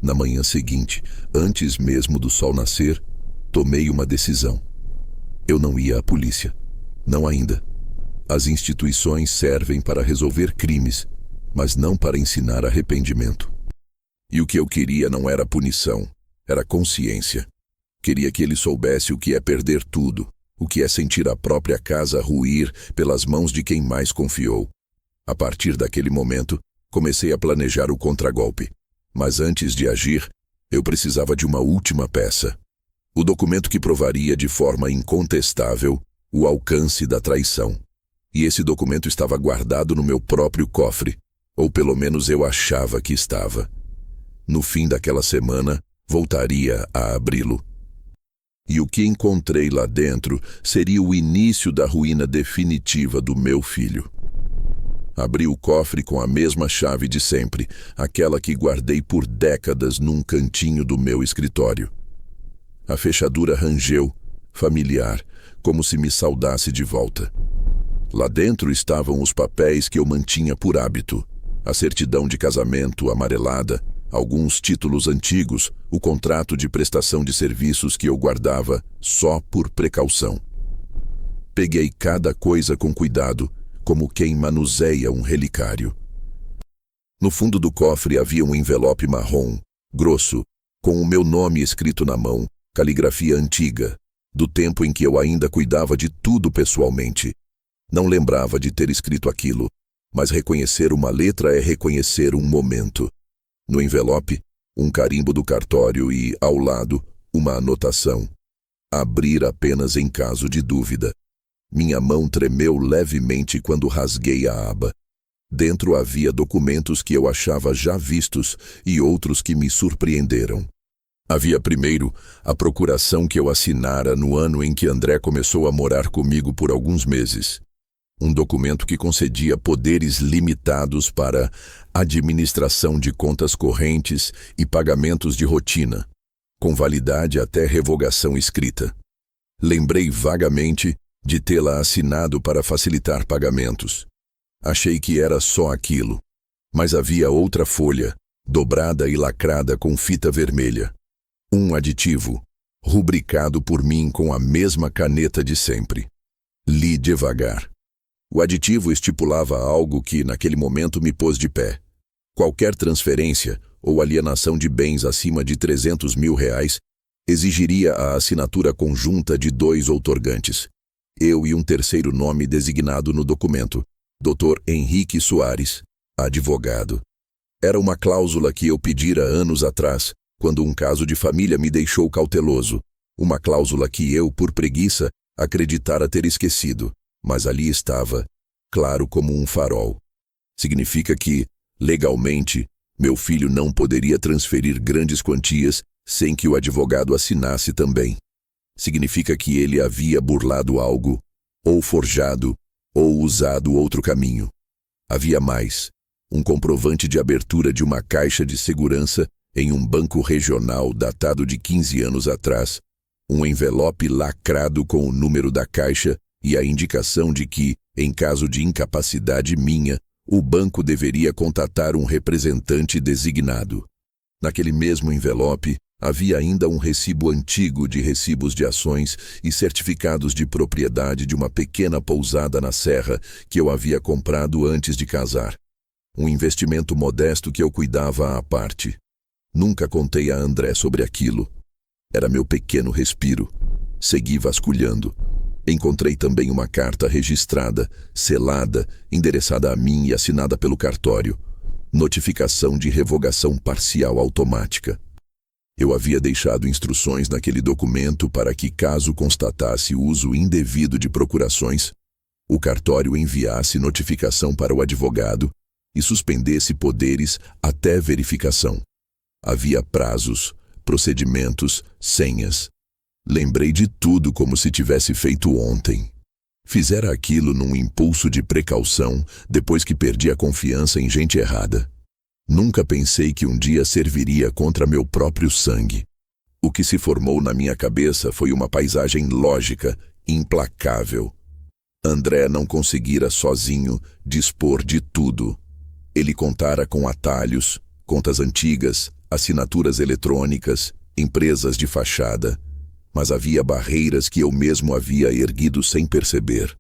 Na manhã seguinte, antes mesmo do sol nascer, tomei uma decisão. Eu não ia à polícia. Não ainda. As instituições servem para resolver crimes, mas não para ensinar arrependimento. E o que eu queria não era punição. Era consciência. Queria que ele soubesse o que é perder tudo, o que é sentir a própria casa ruir pelas mãos de quem mais confiou. A partir daquele momento, comecei a planejar o contragolpe. Mas antes de agir, eu precisava de uma última peça. O documento que provaria de forma incontestável o alcance da traição. E esse documento estava guardado no meu próprio cofre, ou pelo menos eu achava que estava. No fim daquela semana, voltaria a abri-lo. E o que encontrei lá dentro seria o início da ruína definitiva do meu filho. Abri o cofre com a mesma chave de sempre, aquela que guardei por décadas num cantinho do meu escritório. A fechadura rangeu, familiar, como se me saudasse de volta. Lá dentro estavam os papéis que eu mantinha por hábito, a certidão de casamento amarelada, alguns títulos antigos, o contrato de prestação de serviços que eu guardava só por precaução. Peguei cada coisa com cuidado, como quem manuseia um relicário. No fundo do cofre havia um envelope marrom, grosso, com o meu nome escrito na mão, caligrafia antiga, do tempo em que eu ainda cuidava de tudo pessoalmente. Não lembrava de ter escrito aquilo, mas reconhecer uma letra é reconhecer um momento. No envelope, um carimbo do cartório e, ao lado, uma anotação. Abrir apenas em caso de dúvida. Minha mão tremeu levemente quando rasguei a aba. Dentro havia documentos que eu achava já vistos e outros que me surpreenderam. Havia primeiro a procuração que eu assinara no ano em que André começou a morar comigo por alguns meses. Um documento que concedia poderes limitados para administração de contas correntes e pagamentos de rotina, com validade até revogação escrita. Lembrei vagamente de tê-la assinado para facilitar pagamentos. Achei que era só aquilo, mas havia outra folha, dobrada e lacrada com fita vermelha. Um aditivo, rubricado por mim com a mesma caneta de sempre. Li devagar. O aditivo estipulava algo que, naquele momento, me pôs de pé. Qualquer transferência ou alienação de bens acima de R$300 mil exigiria a assinatura conjunta de 2 outorgantes. Eu e um terceiro nome designado no documento, Dr. Henrique Soares, advogado. Era uma cláusula que eu pedira anos atrás, quando um caso de família me deixou cauteloso. Uma cláusula que eu, por preguiça, acreditara ter esquecido. Mas ali estava, claro como um farol. Significa que, legalmente, meu filho não poderia transferir grandes quantias sem que o advogado assinasse também. Significa que ele havia burlado algo, ou forjado, ou usado outro caminho. Havia mais, um comprovante de abertura de uma caixa de segurança em um banco regional datado de 15 anos atrás, um envelope lacrado com o número da caixa e a indicação de que, Em caso de incapacidade minha, o banco deveria contatar um representante designado. Naquele mesmo envelope, havia ainda um recibo antigo de recibos de ações e certificados de propriedade de uma pequena pousada na serra que eu havia comprado antes de casar. Um investimento modesto que eu cuidava à parte. Nunca contei a André sobre aquilo. Era meu pequeno respiro. Segui vasculhando. Encontrei também uma carta registrada, selada, endereçada a mim e assinada pelo cartório. Notificação de revogação parcial automática. Eu havia deixado instruções naquele documento para que, caso constatasse uso indevido de procurações, o cartório enviasse notificação para o advogado e suspendesse poderes até verificação. Havia prazos, procedimentos, senhas. Lembrei de tudo como se tivesse feito ontem. Fizera aquilo num impulso de precaução depois que perdi a confiança em gente errada. Nunca pensei que um dia serviria contra meu próprio sangue. O que se formou na minha cabeça foi uma paisagem lógica, implacável. André não conseguira sozinho dispor de tudo. Ele contara com atalhos, contas antigas, assinaturas eletrônicas, empresas de fachada. Mas havia barreiras que eu mesmo havia erguido sem perceber.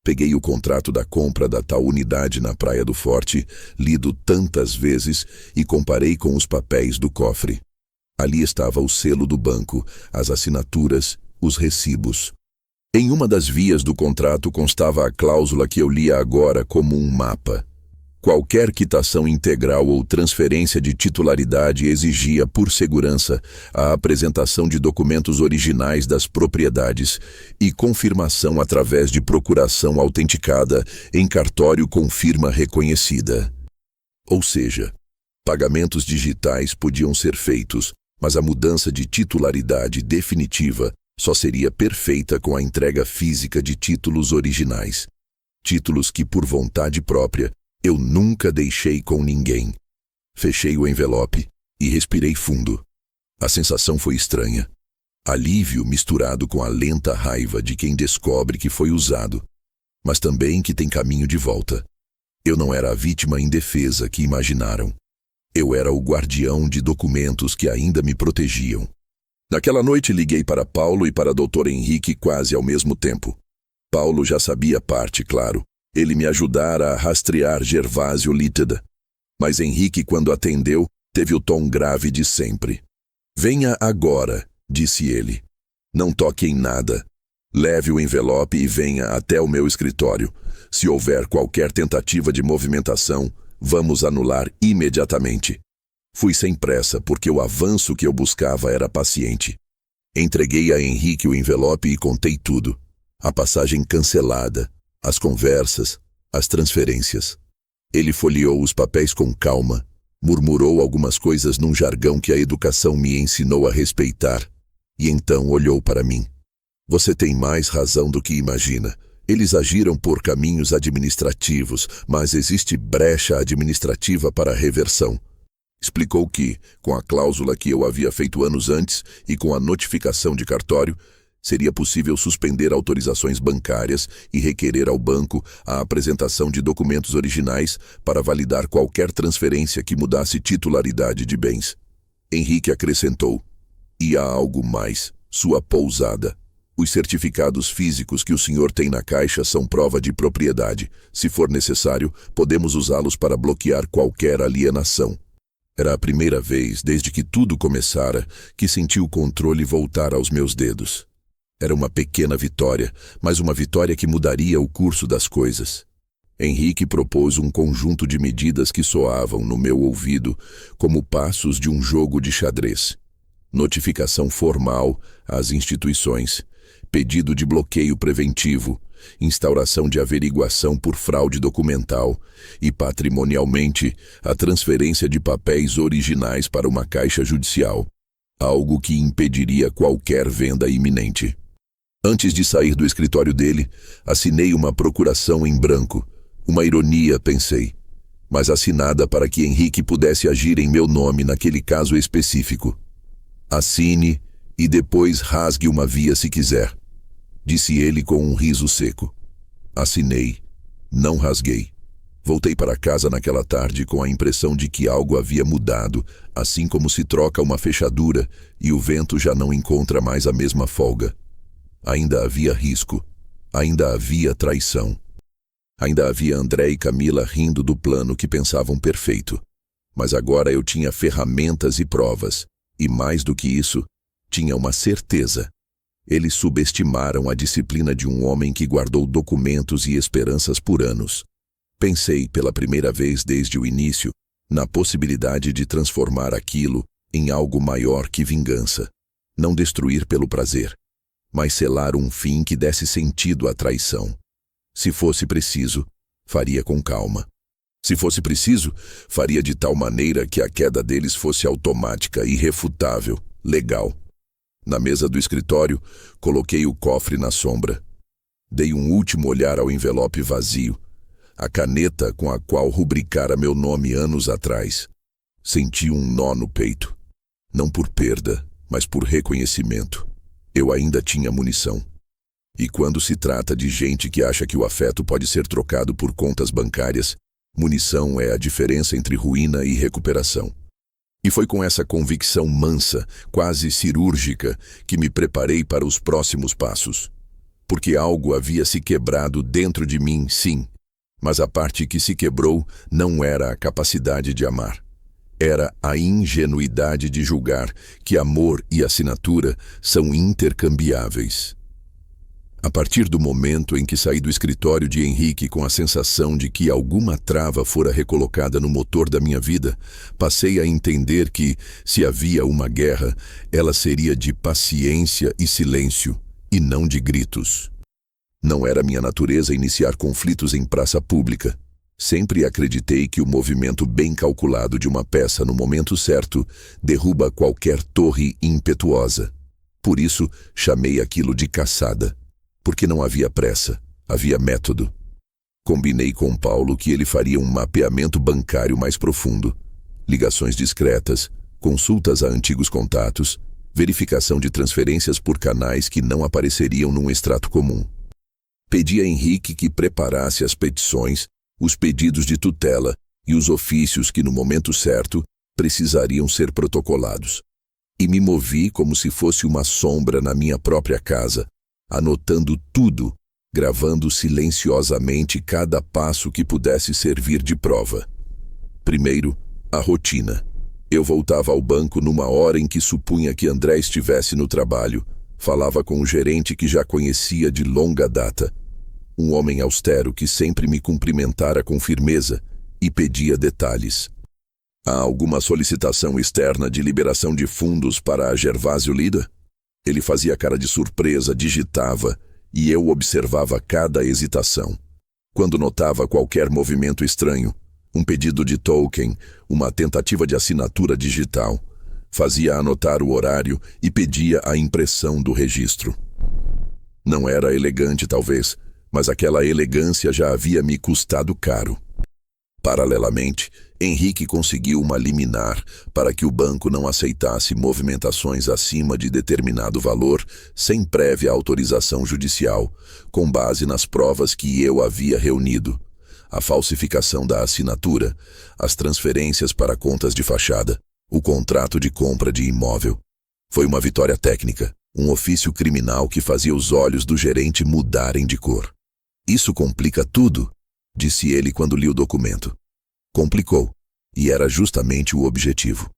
Peguei o contrato da compra da tal unidade na Praia do Forte, lido tantas vezes, e comparei com os papéis do cofre. Ali estava o selo do banco, as assinaturas, os recibos. Em uma das vias do contrato constava a cláusula que eu lia agora como um mapa. Qualquer quitação integral ou transferência de titularidade exigia, por segurança, a apresentação de documentos originais das propriedades e confirmação através de procuração autenticada em cartório com firma reconhecida. Ou seja, pagamentos digitais podiam ser feitos, mas a mudança de titularidade definitiva só seria perfeita com a entrega física de títulos originais. Títulos que, por vontade própria, eu nunca deixei com ninguém. Fechei o envelope e respirei fundo. A sensação foi estranha. Alívio misturado com a lenta raiva de quem descobre que foi usado, mas também que tem caminho de volta. Eu não era a vítima indefesa que imaginaram. Eu era o guardião de documentos que ainda me protegiam. Naquela noite liguei para Paulo e para Dr. Henrique quase ao mesmo tempo. Paulo já sabia parte, claro. Ele me ajudara a rastrear Gervásio Líteda. Mas Henrique, quando atendeu, teve o tom grave de sempre. "Venha agora", disse ele. "Não toque em nada. Leve o envelope e venha até o meu escritório. Se houver qualquer tentativa de movimentação, vamos anular imediatamente." Fui sem pressa, porque o avanço que eu buscava era paciente. Entreguei a Henrique o envelope e contei tudo. A passagem cancelada, as conversas, as transferências. Ele folheou os papéis com calma, murmurou algumas coisas num jargão que a educação me ensinou a respeitar, e então olhou para mim. "Você tem mais razão do que imagina. Eles agiram por caminhos administrativos, mas existe brecha administrativa para a reversão." Explicou que, com a cláusula que eu havia feito anos antes e com a notificação de cartório, seria possível suspender autorizações bancárias e requerer ao banco a apresentação de documentos originais para validar qualquer transferência que mudasse titularidade de bens. Henrique acrescentou: "E há algo mais, sua pousada. Os certificados físicos que o senhor tem na caixa são prova de propriedade. Se for necessário, podemos usá-los para bloquear qualquer alienação." Era a primeira vez, desde que tudo começara, que senti o controle voltar aos meus dedos. Era uma pequena vitória, mas uma vitória que mudaria o curso das coisas. Henrique propôs um conjunto de medidas que soavam no meu ouvido como passos de um jogo de xadrez. Notificação formal às instituições, pedido de bloqueio preventivo, instauração de averiguação por fraude documental e, patrimonialmente, a transferência de papéis originais para uma caixa judicial, algo que impediria qualquer venda iminente. Antes de sair do escritório dele, assinei uma procuração em branco. Uma ironia, pensei, mas assinada para que Henrique pudesse agir em meu nome naquele caso específico. "Assine e depois rasgue uma via se quiser", disse ele com um riso seco. Assinei Não rasguei. Voltei para casa naquela tarde com a impressão de que algo havia mudado, assim como se troca uma fechadura e o vento já não encontra mais a mesma folga. Ainda havia risco. Ainda havia traição. Ainda havia André e Camila rindo do plano que pensavam perfeito. Mas agora eu tinha ferramentas e provas. E mais do que isso, tinha uma certeza. Eles subestimaram a disciplina de um homem que guardou documentos e esperanças por anos. Pensei, pela primeira vez desde o início, na possibilidade de transformar aquilo em algo maior que vingança. Não destruir pelo prazer, mas selar um fim que desse sentido à traição. Se fosse preciso, faria com calma. Se fosse preciso, faria de tal maneira que a queda deles fosse automática, irrefutável, legal. Na mesa do escritório, coloquei o cofre na sombra. Dei um último olhar ao envelope vazio, a caneta com a qual rubricara meu nome anos atrás. Senti um nó no peito. Não por perda, mas por reconhecimento. Eu ainda tinha munição. E quando se trata de gente que acha que o afeto pode ser trocado por contas bancárias, munição é a diferença entre ruína e recuperação. E foi com essa convicção mansa, quase cirúrgica, que me preparei para os próximos passos. Porque algo havia se quebrado dentro de mim, sim, mas a parte que se quebrou não era a capacidade de amar. Era a ingenuidade de julgar que amor e assinatura são intercambiáveis. A partir do momento em que saí do escritório de Henrique com a sensação de que alguma trava fora recolocada no motor da minha vida, passei a entender que, se havia uma guerra, ela seria de paciência e silêncio, e não de gritos. Não era minha natureza iniciar conflitos em praça pública. Sempre acreditei que o movimento bem calculado de uma peça no momento certo derruba qualquer torre impetuosa. Por isso, chamei aquilo de caçada. Porque não havia pressa, havia método. Combinei com Paulo que ele faria um mapeamento bancário mais profundo. Ligações discretas, consultas a antigos contatos, verificação de transferências por canais que não apareceriam num extrato comum. Pedi a Henrique que preparasse as petições, os pedidos de tutela e os ofícios que, no momento certo, precisariam ser protocolados. E me movi como se fosse uma sombra na minha própria casa, anotando tudo, gravando silenciosamente cada passo que pudesse servir de prova. Primeiro, a rotina. Eu voltava ao banco numa hora em que supunha que André estivesse no trabalho. Falava com o gerente que já conhecia de longa data. Um homem austero que sempre me cumprimentara com firmeza e pedia detalhes. Há alguma solicitação externa de liberação de fundos para a Gervásio Lida? Ele fazia cara de surpresa, digitava, e eu observava cada hesitação. Quando notava qualquer movimento estranho, um pedido de token, uma tentativa de assinatura digital, fazia anotar o horário e pedia a impressão do registro. Não era elegante, talvez, mas aquela elegância já havia me custado caro. Paralelamente, Henrique conseguiu uma liminar para que o banco não aceitasse movimentações acima de determinado valor sem prévia autorização judicial, com base nas provas que eu havia reunido: a falsificação da assinatura, as transferências para contas de fachada, o contrato de compra de imóvel. Foi uma vitória técnica, um ofício criminal que fazia os olhos do gerente mudarem de cor. "Isso complica tudo", disse ele quando li o documento. Complicou, e era justamente o objetivo.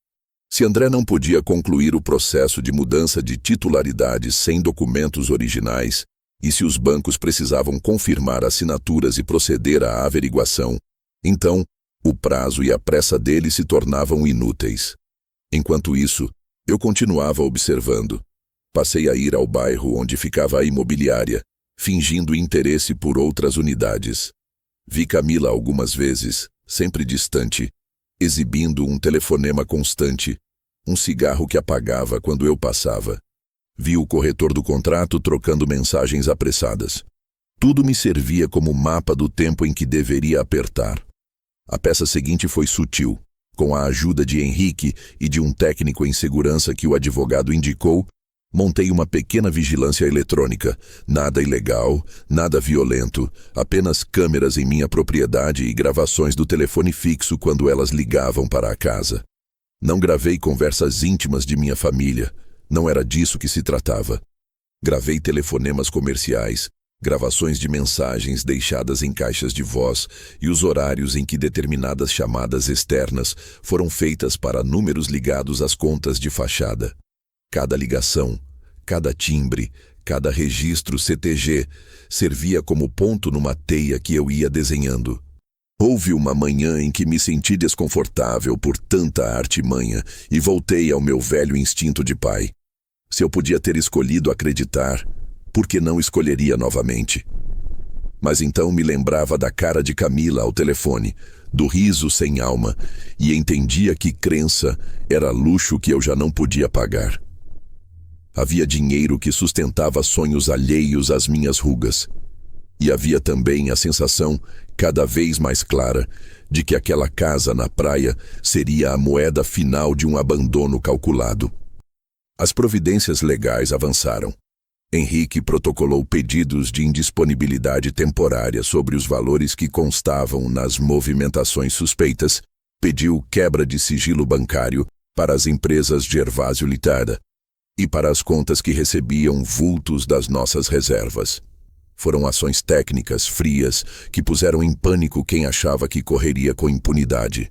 Se André não podia concluir o processo de mudança de titularidade sem documentos originais, e se os bancos precisavam confirmar assinaturas e proceder à averiguação, então o prazo e a pressa dele se tornavam inúteis. Enquanto isso, eu continuava observando. Passei a ir ao bairro onde ficava a imobiliária, fingindo interesse por outras unidades. Vi Camila algumas vezes, sempre distante, exibindo um telefonema constante, um cigarro que apagava quando eu passava. Vi o corretor do contrato trocando mensagens apressadas. Tudo me servia como mapa do tempo em que deveria apertar. A peça seguinte foi sutil. Com a ajuda de Henrique e de um técnico em segurança que o advogado indicou, Montei uma pequena vigilância eletrônica, nada ilegal, nada violento, apenas câmeras em minha propriedade e gravações do telefone fixo quando elas ligavam para a casa. Não gravei conversas íntimas de minha família, não era disso que se tratava. Gravei telefonemas comerciais, gravações de mensagens deixadas em caixas de voz e os horários em que determinadas chamadas externas foram feitas para números ligados às contas de fachada. Cada ligação, cada timbre, cada registro CTG servia como ponto numa teia que eu ia desenhando. Houve uma manhã em que me senti desconfortável por tanta artimanha e voltei ao meu velho instinto de pai. Se eu podia ter escolhido acreditar, por que não escolheria novamente? Mas então me lembrava da cara de Camila ao telefone, do riso sem alma, e entendia que crença era luxo que eu já não podia pagar. Havia dinheiro que sustentava sonhos alheios às minhas rugas. E havia também a sensação, cada vez mais clara, de que aquela casa na praia seria a moeda final de um abandono calculado. As providências legais avançaram. Henrique protocolou pedidos de indisponibilidade temporária sobre os valores que constavam nas movimentações suspeitas, pediu quebra de sigilo bancário para as empresas Gervásio Litarda e para as contas que recebiam vultos das nossas reservas. Foram ações técnicas, frias, que puseram em pânico quem achava que correria com impunidade.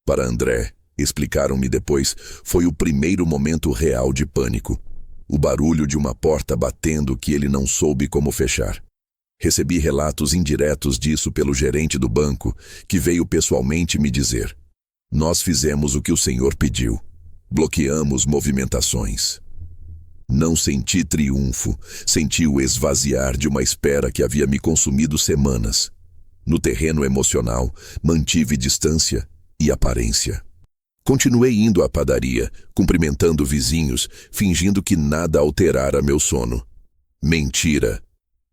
Para André, explicaram-me depois, foi o primeiro momento real de pânico. O barulho de uma porta batendo que ele não soube como fechar. Recebi relatos indiretos disso pelo gerente do banco, que veio pessoalmente me dizer: "Nós fizemos o que o senhor pediu. Bloqueamos movimentações." Não senti triunfo, senti o esvaziar de uma espera que havia me consumido semanas. No terreno emocional, mantive distância e aparência. Continuei indo à padaria, cumprimentando vizinhos, fingindo que nada alterara meu sono. Mentira.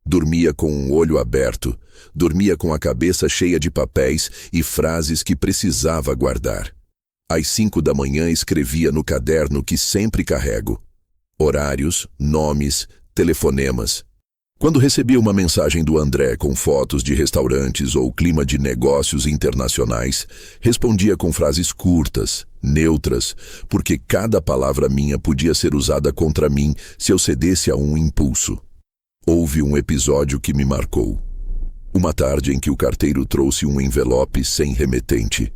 Dormia com um olho aberto, dormia com a cabeça cheia de papéis e frases que precisava guardar. Às 5 da manhã escrevia no caderno que sempre carrego. Horários, nomes, telefonemas. Quando recebia uma mensagem do André com fotos de restaurantes ou clima de negócios internacionais, respondia com frases curtas, neutras, porque cada palavra minha podia ser usada contra mim se eu cedesse a um impulso. Houve um episódio que me marcou. Uma tarde em que o carteiro trouxe um envelope sem remetente.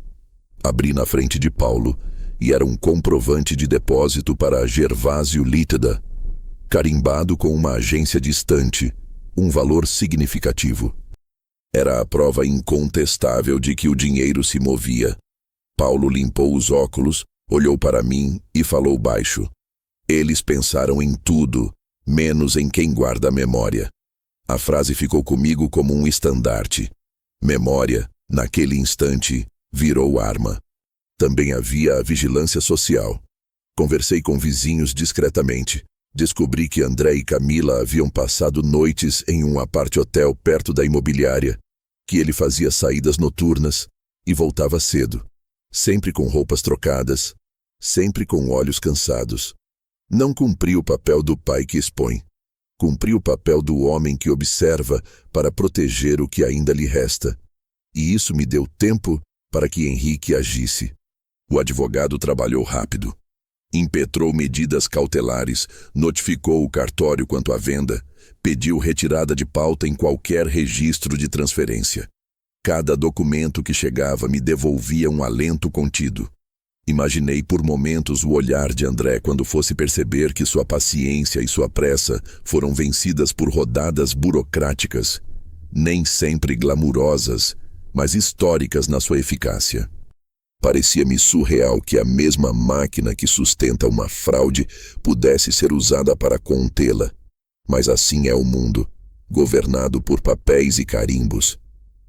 Abri na frente de Paulo e era um comprovante de depósito para Gervásio Litarda, carimbado com uma agência distante, um valor significativo. Era a prova incontestável de que o dinheiro se movia. Paulo limpou os óculos, olhou para mim e falou baixo. Eles pensaram em tudo, menos em quem guarda a memória. A frase ficou comigo como um estandarte. Memória, naquele instante, virou arma. Também havia a vigilância social. Conversei com vizinhos discretamente. Descobri que André e Camila haviam passado noites em um apart-hotel perto da imobiliária, que ele fazia saídas noturnas e voltava cedo, sempre com roupas trocadas, sempre com olhos cansados. Não cumpri o papel do pai que expõe. Cumpri o papel do homem que observa para proteger o que ainda lhe resta. E isso me deu tempo para que Henrique agisse. O advogado trabalhou rápido. Impetrou medidas cautelares, notificou o cartório quanto à venda, pediu retirada de pauta em qualquer registro de transferência. Cada documento que chegava me devolvia um alento contido. Imaginei por momentos o olhar de André quando fosse perceber que sua paciência e sua pressa foram vencidas por rodadas burocráticas, nem sempre glamurosas, mas históricas na sua eficácia. Parecia-me surreal que a mesma máquina que sustenta uma fraude pudesse ser usada para contê-la. Mas assim é o mundo, governado por papéis e carimbos.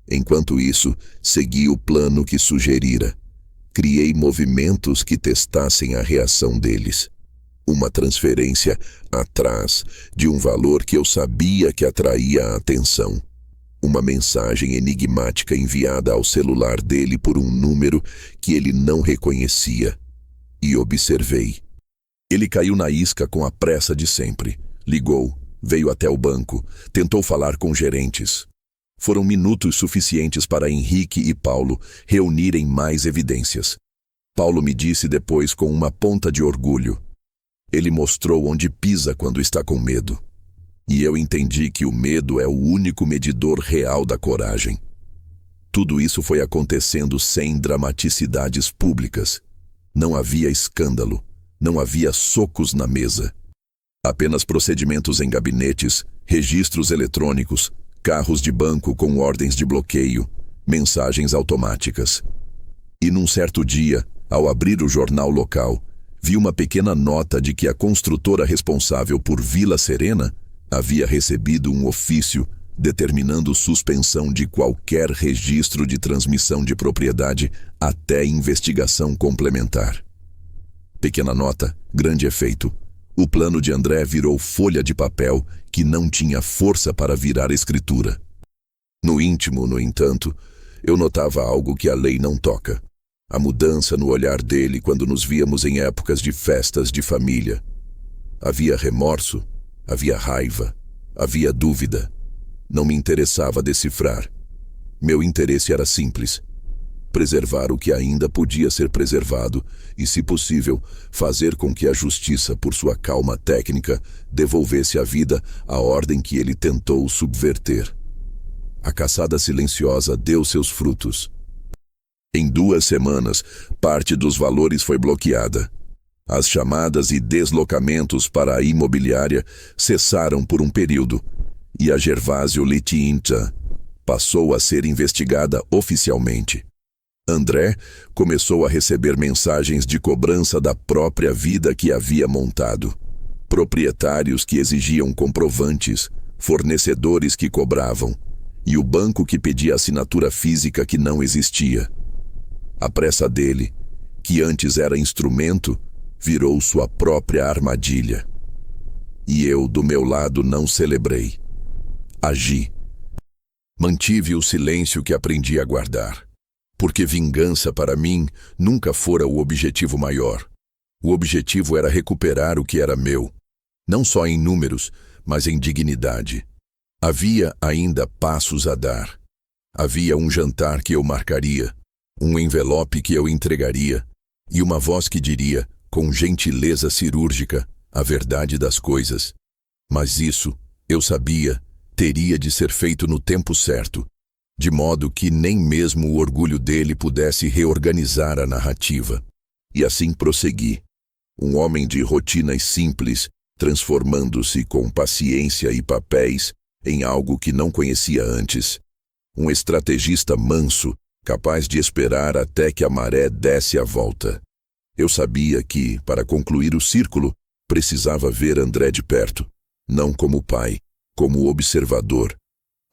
Enquanto isso, segui o plano que sugerira. Criei movimentos que testassem a reação deles. Uma transferência atrás de um valor que eu sabia que atraía a atenção. Uma mensagem enigmática enviada ao celular dele por um número que ele não reconhecia. E observei. Ele caiu na isca com a pressa de sempre. Ligou, veio até o banco, tentou falar com gerentes. Foram minutos suficientes para Henrique e Paulo reunirem mais evidências. Paulo me disse depois com uma ponta de orgulho: ele mostrou onde pisa quando está com medo. E eu entendi que o medo é o único medidor real da coragem. Tudo isso foi acontecendo sem dramaticidades públicas. Não havia escândalo, não havia socos na mesa. Apenas procedimentos em gabinetes, registros eletrônicos, carros de banco com ordens de bloqueio, mensagens automáticas. E num certo dia, ao abrir o jornal local, vi uma pequena nota de que a construtora responsável por Vila Serena havia recebido um ofício determinando suspensão de qualquer registro de transmissão de propriedade até investigação complementar. Pequena nota, grande efeito. O plano de André virou folha de papel que não tinha força para virar escritura. No íntimo, no entanto, eu notava algo que a lei não toca. A mudança no olhar dele quando nos víamos em épocas de festas de família. Havia remorso, havia raiva, havia dúvida. Não me interessava decifrar. Meu interesse era simples: preservar o que ainda podia ser preservado e, se possível, fazer com que a justiça, por sua calma técnica, devolvesse à vida a ordem que ele tentou subverter. A caçada silenciosa deu seus frutos. Em 2 semanas, parte dos valores foi bloqueada. As chamadas e deslocamentos para a imobiliária cessaram por um período, e a Gervásio Litinta passou a ser investigada oficialmente. André começou a receber mensagens de cobrança da própria vida que havia montado. Proprietários que exigiam comprovantes, fornecedores que cobravam, e o banco que pedia assinatura física que não existia. A pressa dele, que antes era instrumento, virou sua própria armadilha. E eu, do meu lado, não celebrei. Agi. Mantive o silêncio que aprendi a guardar. Porque vingança, para mim, nunca fora o objetivo maior. O objetivo era recuperar o que era meu. Não só em números, mas em dignidade. Havia ainda passos a dar. Havia um jantar que eu marcaria, um envelope que eu entregaria, e uma voz que diria, com gentileza cirúrgica, a verdade das coisas. Mas isso, eu sabia, teria de ser feito no tempo certo, de modo que nem mesmo o orgulho dele pudesse reorganizar a narrativa. E assim prossegui. Um homem de rotinas simples, transformando-se com paciência e papéis em algo que não conhecia antes. Um estrategista manso, capaz de esperar até que a maré desse a volta. Eu sabia que, para concluir o círculo, precisava ver André de perto, não como pai, como observador.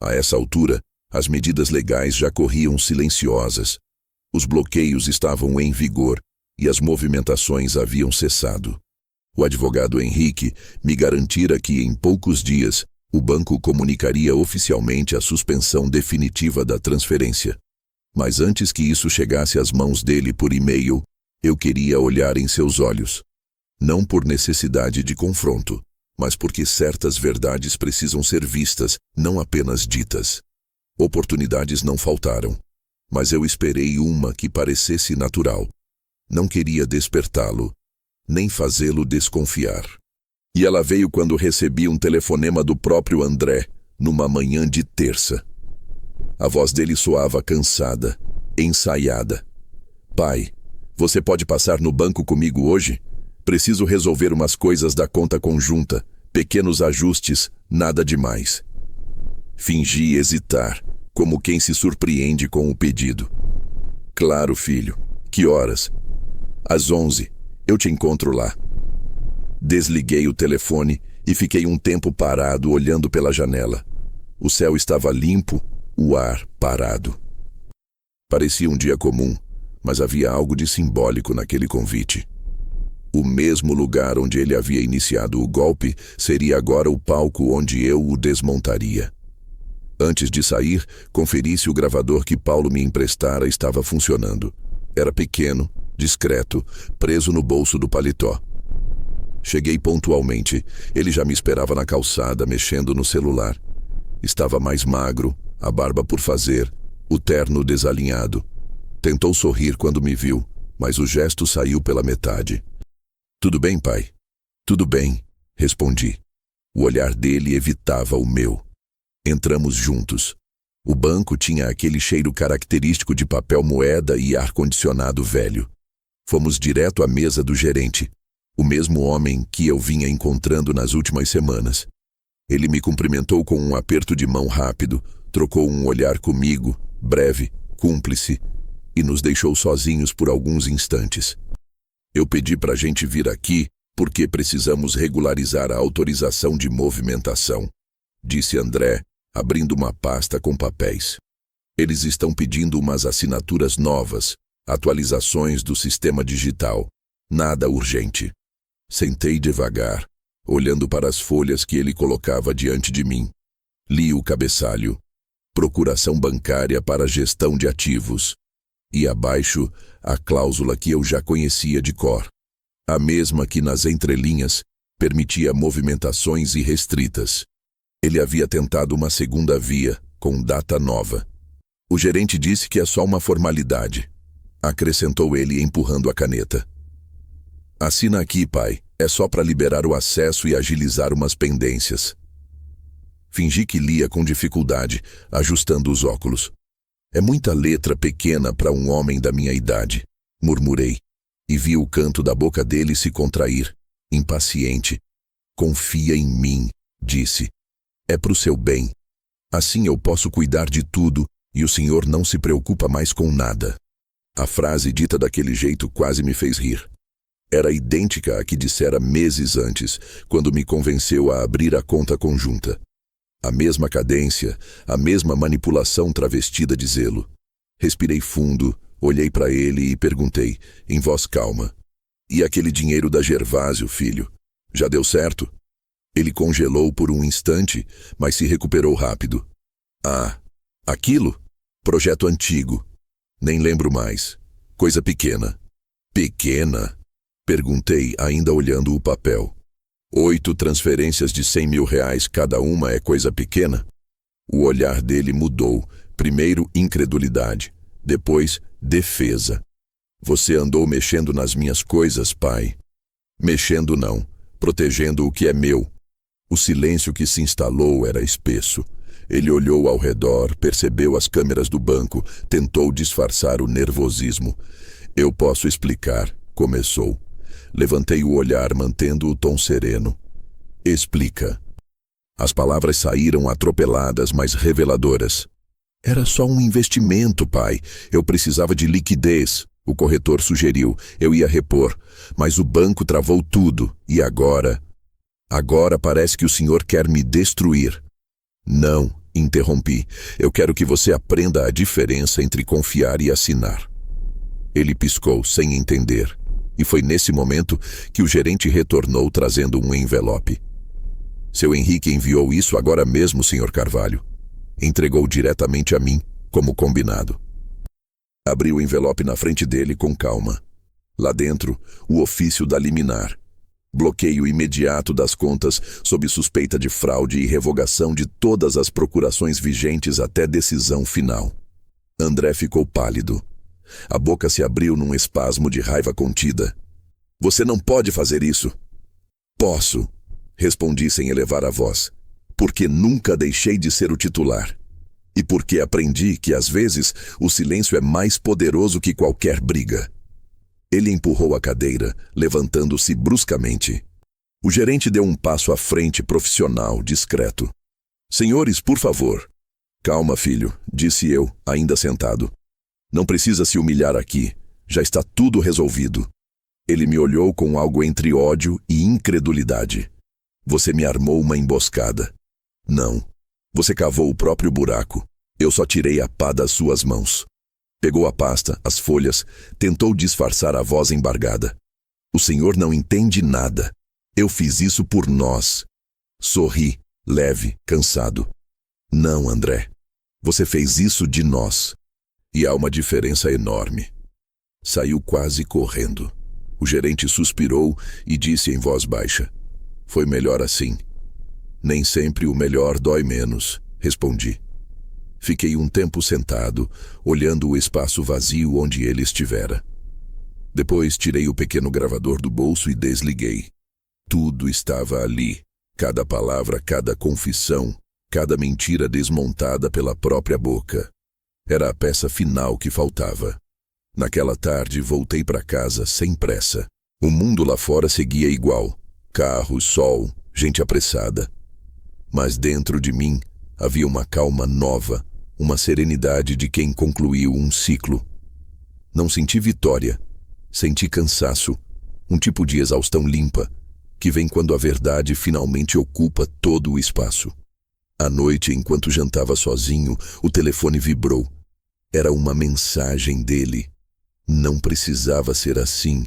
A essa altura, as medidas legais já corriam silenciosas. Os bloqueios estavam em vigor e as movimentações haviam cessado. O advogado Henrique me garantira que, em poucos dias, o banco comunicaria oficialmente a suspensão definitiva da transferência. Mas antes que isso chegasse às mãos dele por e-mail, eu queria olhar em seus olhos. Não por necessidade de confronto, mas porque certas verdades precisam ser vistas, não apenas ditas. Oportunidades não faltaram, mas eu esperei uma que parecesse natural. Não queria despertá-lo, nem fazê-lo desconfiar. E ela veio quando recebi um telefonema do próprio André, numa manhã de terça. A voz dele soava cansada, ensaiada. Pai, você pode passar no banco comigo hoje? Preciso resolver umas coisas da conta conjunta, pequenos ajustes, nada demais. Fingi hesitar, como quem se surpreende com o pedido. Claro, filho. Que horas? Às 11. Eu te encontro lá. Desliguei o telefone e fiquei um tempo parado olhando pela janela. O céu estava limpo, o ar parado. Parecia um dia comum, mas havia algo de simbólico naquele convite. O mesmo lugar onde ele havia iniciado o golpe seria agora o palco onde eu o desmontaria. Antes de sair, conferi se o gravador que Paulo me emprestara estava funcionando. Era pequeno, discreto, preso no bolso do paletó. Cheguei pontualmente. Ele já me esperava na calçada, mexendo no celular. Estava mais magro, a barba por fazer, o terno desalinhado. Tentou sorrir quando me viu, mas o gesto saiu pela metade. Tudo bem, pai? Tudo bem, respondi. O olhar dele evitava o meu. Entramos juntos. O banco tinha aquele cheiro característico de papel moeda e ar-condicionado velho. Fomos direto à mesa do gerente, o mesmo homem que eu vinha encontrando nas últimas semanas. Ele me cumprimentou com um aperto de mão rápido, trocou um olhar comigo, breve, cúmplice, e nos deixou sozinhos por alguns instantes. Eu pedi para a gente vir aqui porque precisamos regularizar a autorização de movimentação, disse André, abrindo uma pasta com papéis. Eles estão pedindo umas assinaturas novas, atualizações do sistema digital. Nada urgente. Sentei devagar, olhando para as folhas que ele colocava diante de mim. Li o cabeçalho. Procuração bancária para gestão de ativos. E abaixo, a cláusula que eu já conhecia de cor. A mesma que nas entrelinhas permitia movimentações irrestritas. Ele havia tentado uma segunda via, com data nova. O gerente disse que é só uma formalidade. Acrescentou ele, empurrando a caneta. Assina aqui, pai. É só para liberar o acesso e agilizar umas pendências. Fingi que lia com dificuldade, ajustando os óculos. É muita letra pequena para um homem da minha idade, murmurei, e vi o canto da boca dele se contrair, impaciente. Confia em mim, disse. É pro seu bem. Assim eu posso cuidar de tudo e o senhor não se preocupa mais com nada. A frase dita daquele jeito quase me fez rir. Era idêntica à que dissera meses antes, quando me convenceu a abrir a conta conjunta. A mesma cadência, a mesma manipulação travestida de zelo. Respirei fundo, olhei para ele e perguntei, em voz calma. E aquele dinheiro da Gervásio, filho? Já deu certo? Ele congelou por um instante, mas se recuperou rápido. Ah, aquilo? Projeto antigo. Nem lembro mais. Coisa pequena. Pequena? Perguntei, ainda olhando o papel. 8 transferências de 100 mil reais cada uma é coisa pequena? O olhar dele mudou. Primeiro incredulidade, depois defesa. Você andou mexendo nas minhas coisas, pai. Mexendo não, protegendo o que é meu. O silêncio que se instalou era espesso. Ele olhou ao redor, percebeu as câmeras do banco, tentou disfarçar o nervosismo. Eu posso explicar, começou. Levantei o olhar, mantendo o tom sereno. Explica. As palavras saíram atropeladas, mas reveladoras. Era só um investimento, pai. Eu precisava de liquidez. O corretor sugeriu. Eu ia repor. Mas o banco travou tudo. E agora? Agora parece que o senhor quer me destruir. Não, interrompi. Eu quero que você aprenda a diferença entre confiar e assinar. Ele piscou, sem entender. E foi nesse momento que o gerente retornou trazendo um envelope. Seu Henrique enviou isso agora mesmo, Sr. Carvalho. Entregou diretamente a mim, como combinado. Abri o envelope na frente dele com calma. Lá dentro, o ofício da liminar. Bloqueio imediato das contas sob suspeita de fraude e revogação de todas as procurações vigentes até decisão final. André ficou pálido. A boca se abriu num espasmo de raiva contida. Você não pode fazer isso. Posso, respondi sem elevar a voz, porque nunca deixei de ser o titular. E porque aprendi que, às vezes, o silêncio é mais poderoso que qualquer briga. Ele empurrou a cadeira, levantando-se bruscamente. O gerente deu um passo à frente, profissional, discreto. Senhores, por favor. Calma, filho, disse eu, ainda sentado. Não precisa se humilhar aqui. Já está tudo resolvido. Ele me olhou com algo entre ódio e incredulidade. Você me armou uma emboscada. Não. Você cavou o próprio buraco. Eu só tirei a pá das suas mãos. Pegou a pasta, as folhas, tentou disfarçar a voz embargada. O senhor não entende nada. Eu fiz isso por nós. Sorri, leve, cansado. Não, André. Você fez isso de nós. E há uma diferença enorme. Saiu quase correndo. O gerente suspirou e disse em voz baixa: "Foi melhor assim." "Nem sempre o melhor dói menos", respondi. Fiquei um tempo sentado, olhando o espaço vazio onde ele estivera. Depois tirei o pequeno gravador do bolso e desliguei. Tudo estava ali, cada palavra, cada confissão, cada mentira desmontada pela própria boca. Era a peça final que faltava. Naquela tarde voltei para casa sem pressa. O mundo lá fora seguia igual. Carros, sol, gente apressada. Mas dentro de mim havia uma calma nova, uma serenidade de quem concluiu um ciclo. Não senti vitória, senti cansaço, um tipo de exaustão limpa, que vem quando a verdade finalmente ocupa todo o espaço. À noite, enquanto jantava sozinho, o telefone vibrou. Era uma mensagem dele. Não precisava ser assim.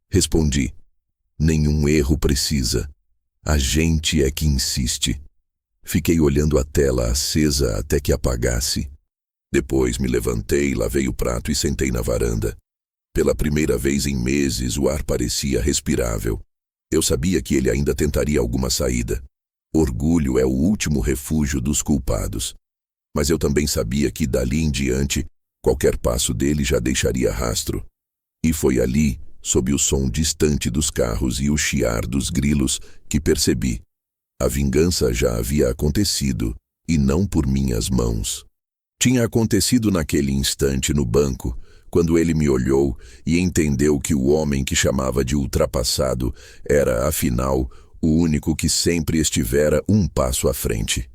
Respondi: "Nenhum erro precisa. A gente é que insiste." Fiquei olhando a tela acesa até que apagasse. Depois me levantei, lavei o prato e sentei na varanda. Pela primeira vez em meses, o ar parecia respirável. Eu sabia que ele ainda tentaria alguma saída. Orgulho é o último refúgio dos culpados. Mas eu também sabia que, dali em diante, qualquer passo dele já deixaria rastro. E foi ali, sob o som distante dos carros e o chiar dos grilos, que percebi: a vingança já havia acontecido, e não por minhas mãos. Tinha acontecido naquele instante no banco, quando ele me olhou e entendeu que o homem que chamava de ultrapassado era, afinal, o único que sempre estivera um passo à frente.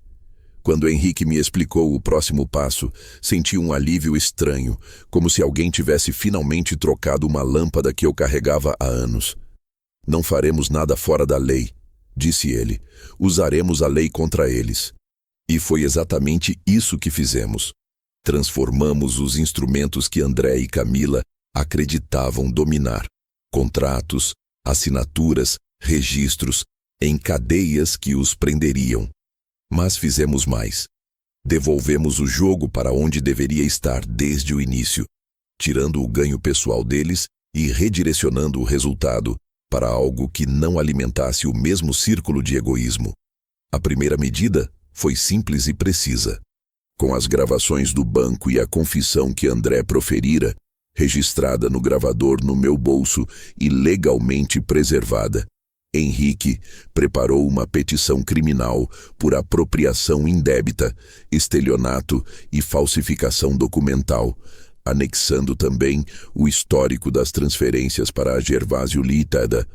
Quando Henrique me explicou o próximo passo, senti um alívio estranho, como se alguém tivesse finalmente trocado uma lâmpada que eu carregava há anos. "Não faremos nada fora da lei", disse ele. "Usaremos a lei contra eles." E foi exatamente isso que fizemos. Transformamos os instrumentos que André e Camila acreditavam dominar. Contratos, assinaturas, registros, em cadeias que os prenderiam. Mas fizemos mais. Devolvemos o jogo para onde deveria estar desde o início, tirando o ganho pessoal deles e redirecionando o resultado para algo que não alimentasse o mesmo círculo de egoísmo. A primeira medida foi simples e precisa. Com as gravações do banco e a confissão que André proferira, registrada no gravador no meu bolso e legalmente preservada, Henrique preparou uma petição criminal por apropriação indébita, estelionato e falsificação documental, anexando também o histórico das transferências para a Gervásio Limitada,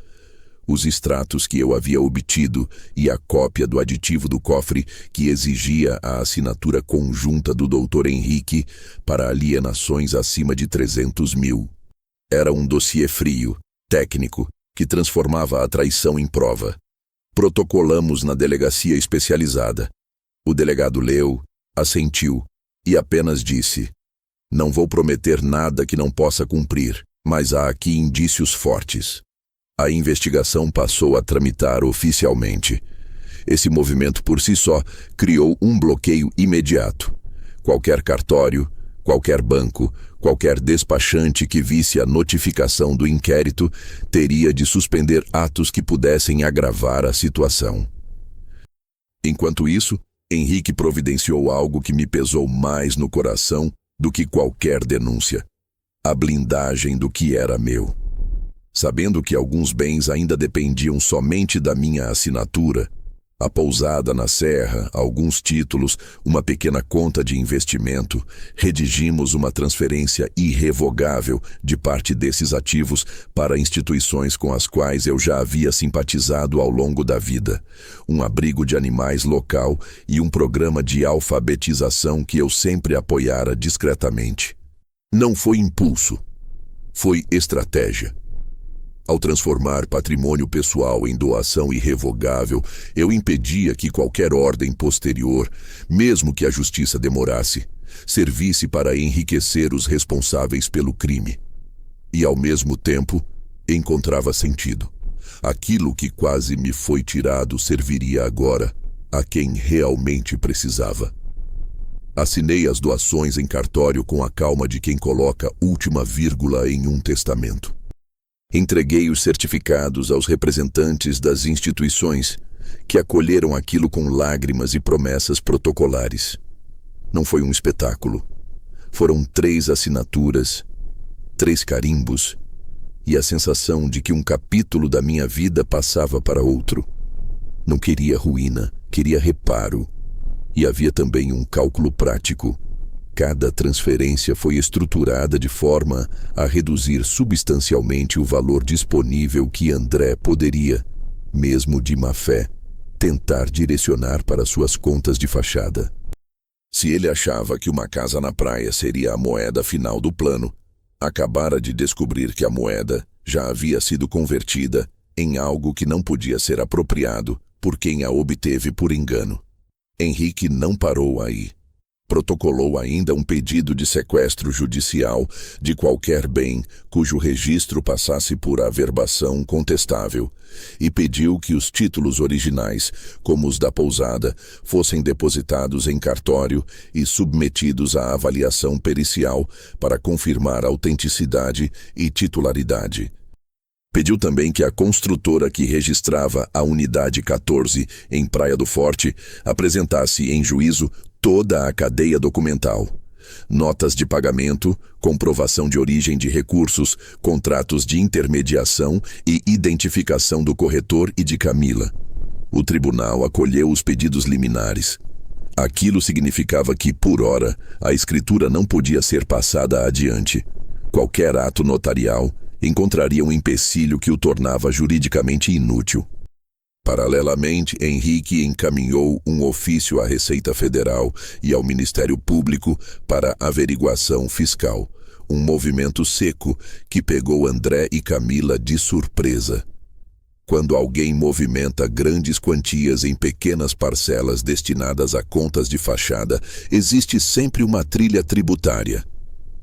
os extratos que eu havia obtido e a cópia do aditivo do cofre que exigia a assinatura conjunta do Dr. Henrique para alienações acima de 300 mil. Era um dossiê frio, técnico, que transformava a traição em prova. Protocolamos na delegacia especializada. O delegado leu, assentiu e apenas disse: "Não vou prometer nada que não possa cumprir, mas há aqui indícios fortes." A investigação passou a tramitar oficialmente. Esse movimento por si só criou um bloqueio imediato. Qualquer cartório, qualquer banco, qualquer despachante que visse a notificação do inquérito teria de suspender atos que pudessem agravar a situação. Enquanto isso, Henrique providenciou algo que me pesou mais no coração do que qualquer denúncia: a blindagem do que era meu. Sabendo que alguns bens ainda dependiam somente da minha assinatura, a pousada na serra, alguns títulos, uma pequena conta de investimento, redigimos uma transferência irrevogável de parte desses ativos para instituições com as quais eu já havia simpatizado ao longo da vida, um abrigo de animais local e um programa de alfabetização que eu sempre apoiara discretamente. Não foi impulso, foi estratégia. Ao transformar patrimônio pessoal em doação irrevogável, eu impedia que qualquer ordem posterior, mesmo que a justiça demorasse, servisse para enriquecer os responsáveis pelo crime. E, ao mesmo tempo, encontrava sentido. Aquilo que quase me foi tirado serviria agora a quem realmente precisava. Assinei as doações em cartório com a calma de quem coloca última vírgula em um testamento. Entreguei os certificados aos representantes das instituições, que acolheram aquilo com lágrimas e promessas protocolares. Não foi um espetáculo. Foram 3 assinaturas, 3 carimbos, e a sensação de que um capítulo da minha vida passava para outro. Não queria ruína, queria reparo. E havia também um cálculo prático. Cada transferência foi estruturada de forma a reduzir substancialmente o valor disponível que André poderia, mesmo de má fé, tentar direcionar para suas contas de fachada. Se ele achava que uma casa na praia seria a moeda final do plano, acabara de descobrir que a moeda já havia sido convertida em algo que não podia ser apropriado por quem a obteve por engano. Henrique não parou aí. Protocolou ainda um pedido de sequestro judicial de qualquer bem cujo registro passasse por averbação contestável e pediu que os títulos originais, como os da pousada, fossem depositados em cartório e submetidos à avaliação pericial para confirmar autenticidade e titularidade. Pediu também que a construtora que registrava a Unidade 14 em Praia do Forte apresentasse em juízo toda a cadeia documental: notas de pagamento, comprovação de origem de recursos, contratos de intermediação e identificação do corretor e de Camila. O tribunal acolheu os pedidos liminares. Aquilo significava que, por hora, a escritura não podia ser passada adiante. Qualquer ato notarial encontraria um empecilho que o tornava juridicamente inútil. Paralelamente, Henrique encaminhou um ofício à Receita Federal e ao Ministério Público para averiguação fiscal, um movimento seco que pegou André e Camila de surpresa. Quando alguém movimenta grandes quantias em pequenas parcelas destinadas a contas de fachada, existe sempre uma trilha tributária.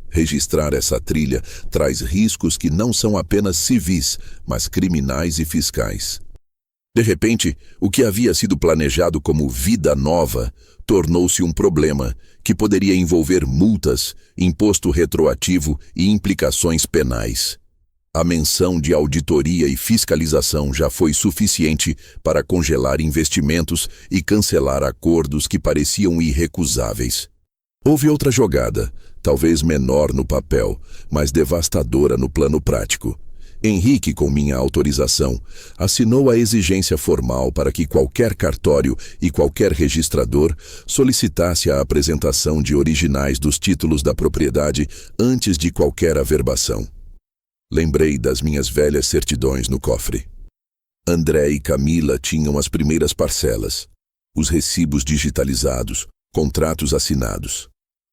Registrar essa trilha traz riscos que não são apenas civis, mas criminais e fiscais. De repente, o que havia sido planejado como vida nova tornou-se um problema que poderia envolver multas, imposto retroativo e implicações penais. A menção de auditoria e fiscalização já foi suficiente para congelar investimentos e cancelar acordos que pareciam irrecusáveis. Houve outra jogada, talvez menor no papel, mas devastadora no plano prático. Henrique, com minha autorização, assinou a exigência formal para que qualquer cartório e qualquer registrador solicitasse a apresentação de originais dos títulos da propriedade antes de qualquer averbação. Lembrei das minhas velhas certidões no cofre. André e Camila tinham as primeiras parcelas, os recibos digitalizados, contratos assinados.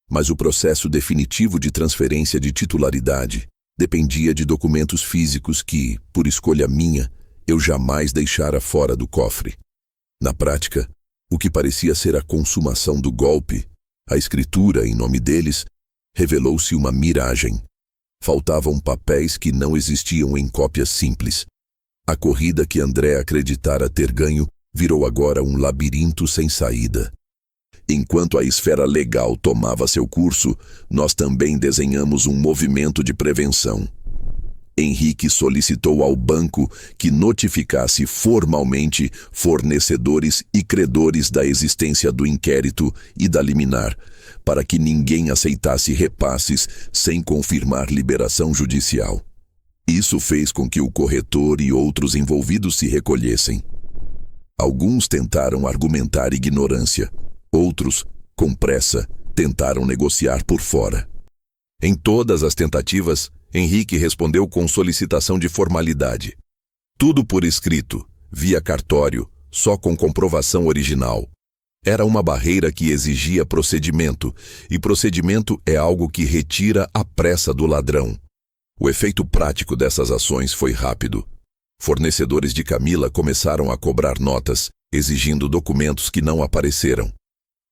Mas o processo definitivo de transferência de titularidade dependia de documentos físicos que, por escolha minha, eu jamais deixara fora do cofre. Na prática, o que parecia ser a consumação do golpe, a escritura em nome deles, revelou-se uma miragem. Faltavam papéis que não existiam em cópias simples. A corrida que André acreditara ter ganho virou agora um labirinto sem saída. Enquanto a esfera legal tomava seu curso, nós também desenhamos um movimento de prevenção. Henrique solicitou ao banco que notificasse formalmente fornecedores e credores da existência do inquérito e da liminar, para que ninguém aceitasse repasses sem confirmar liberação judicial. Isso fez com que o corretor e outros envolvidos se recolhessem. Alguns tentaram argumentar ignorância. Outros, com pressa, tentaram negociar por fora. Em todas as tentativas, Henrique respondeu com solicitação de formalidade. Tudo por escrito, via cartório, só com comprovação original. Era uma barreira que exigia procedimento, e procedimento é algo que retira a pressa do ladrão. O efeito prático dessas ações foi rápido. Fornecedores de Camila começaram a cobrar notas, exigindo documentos que não apareceram.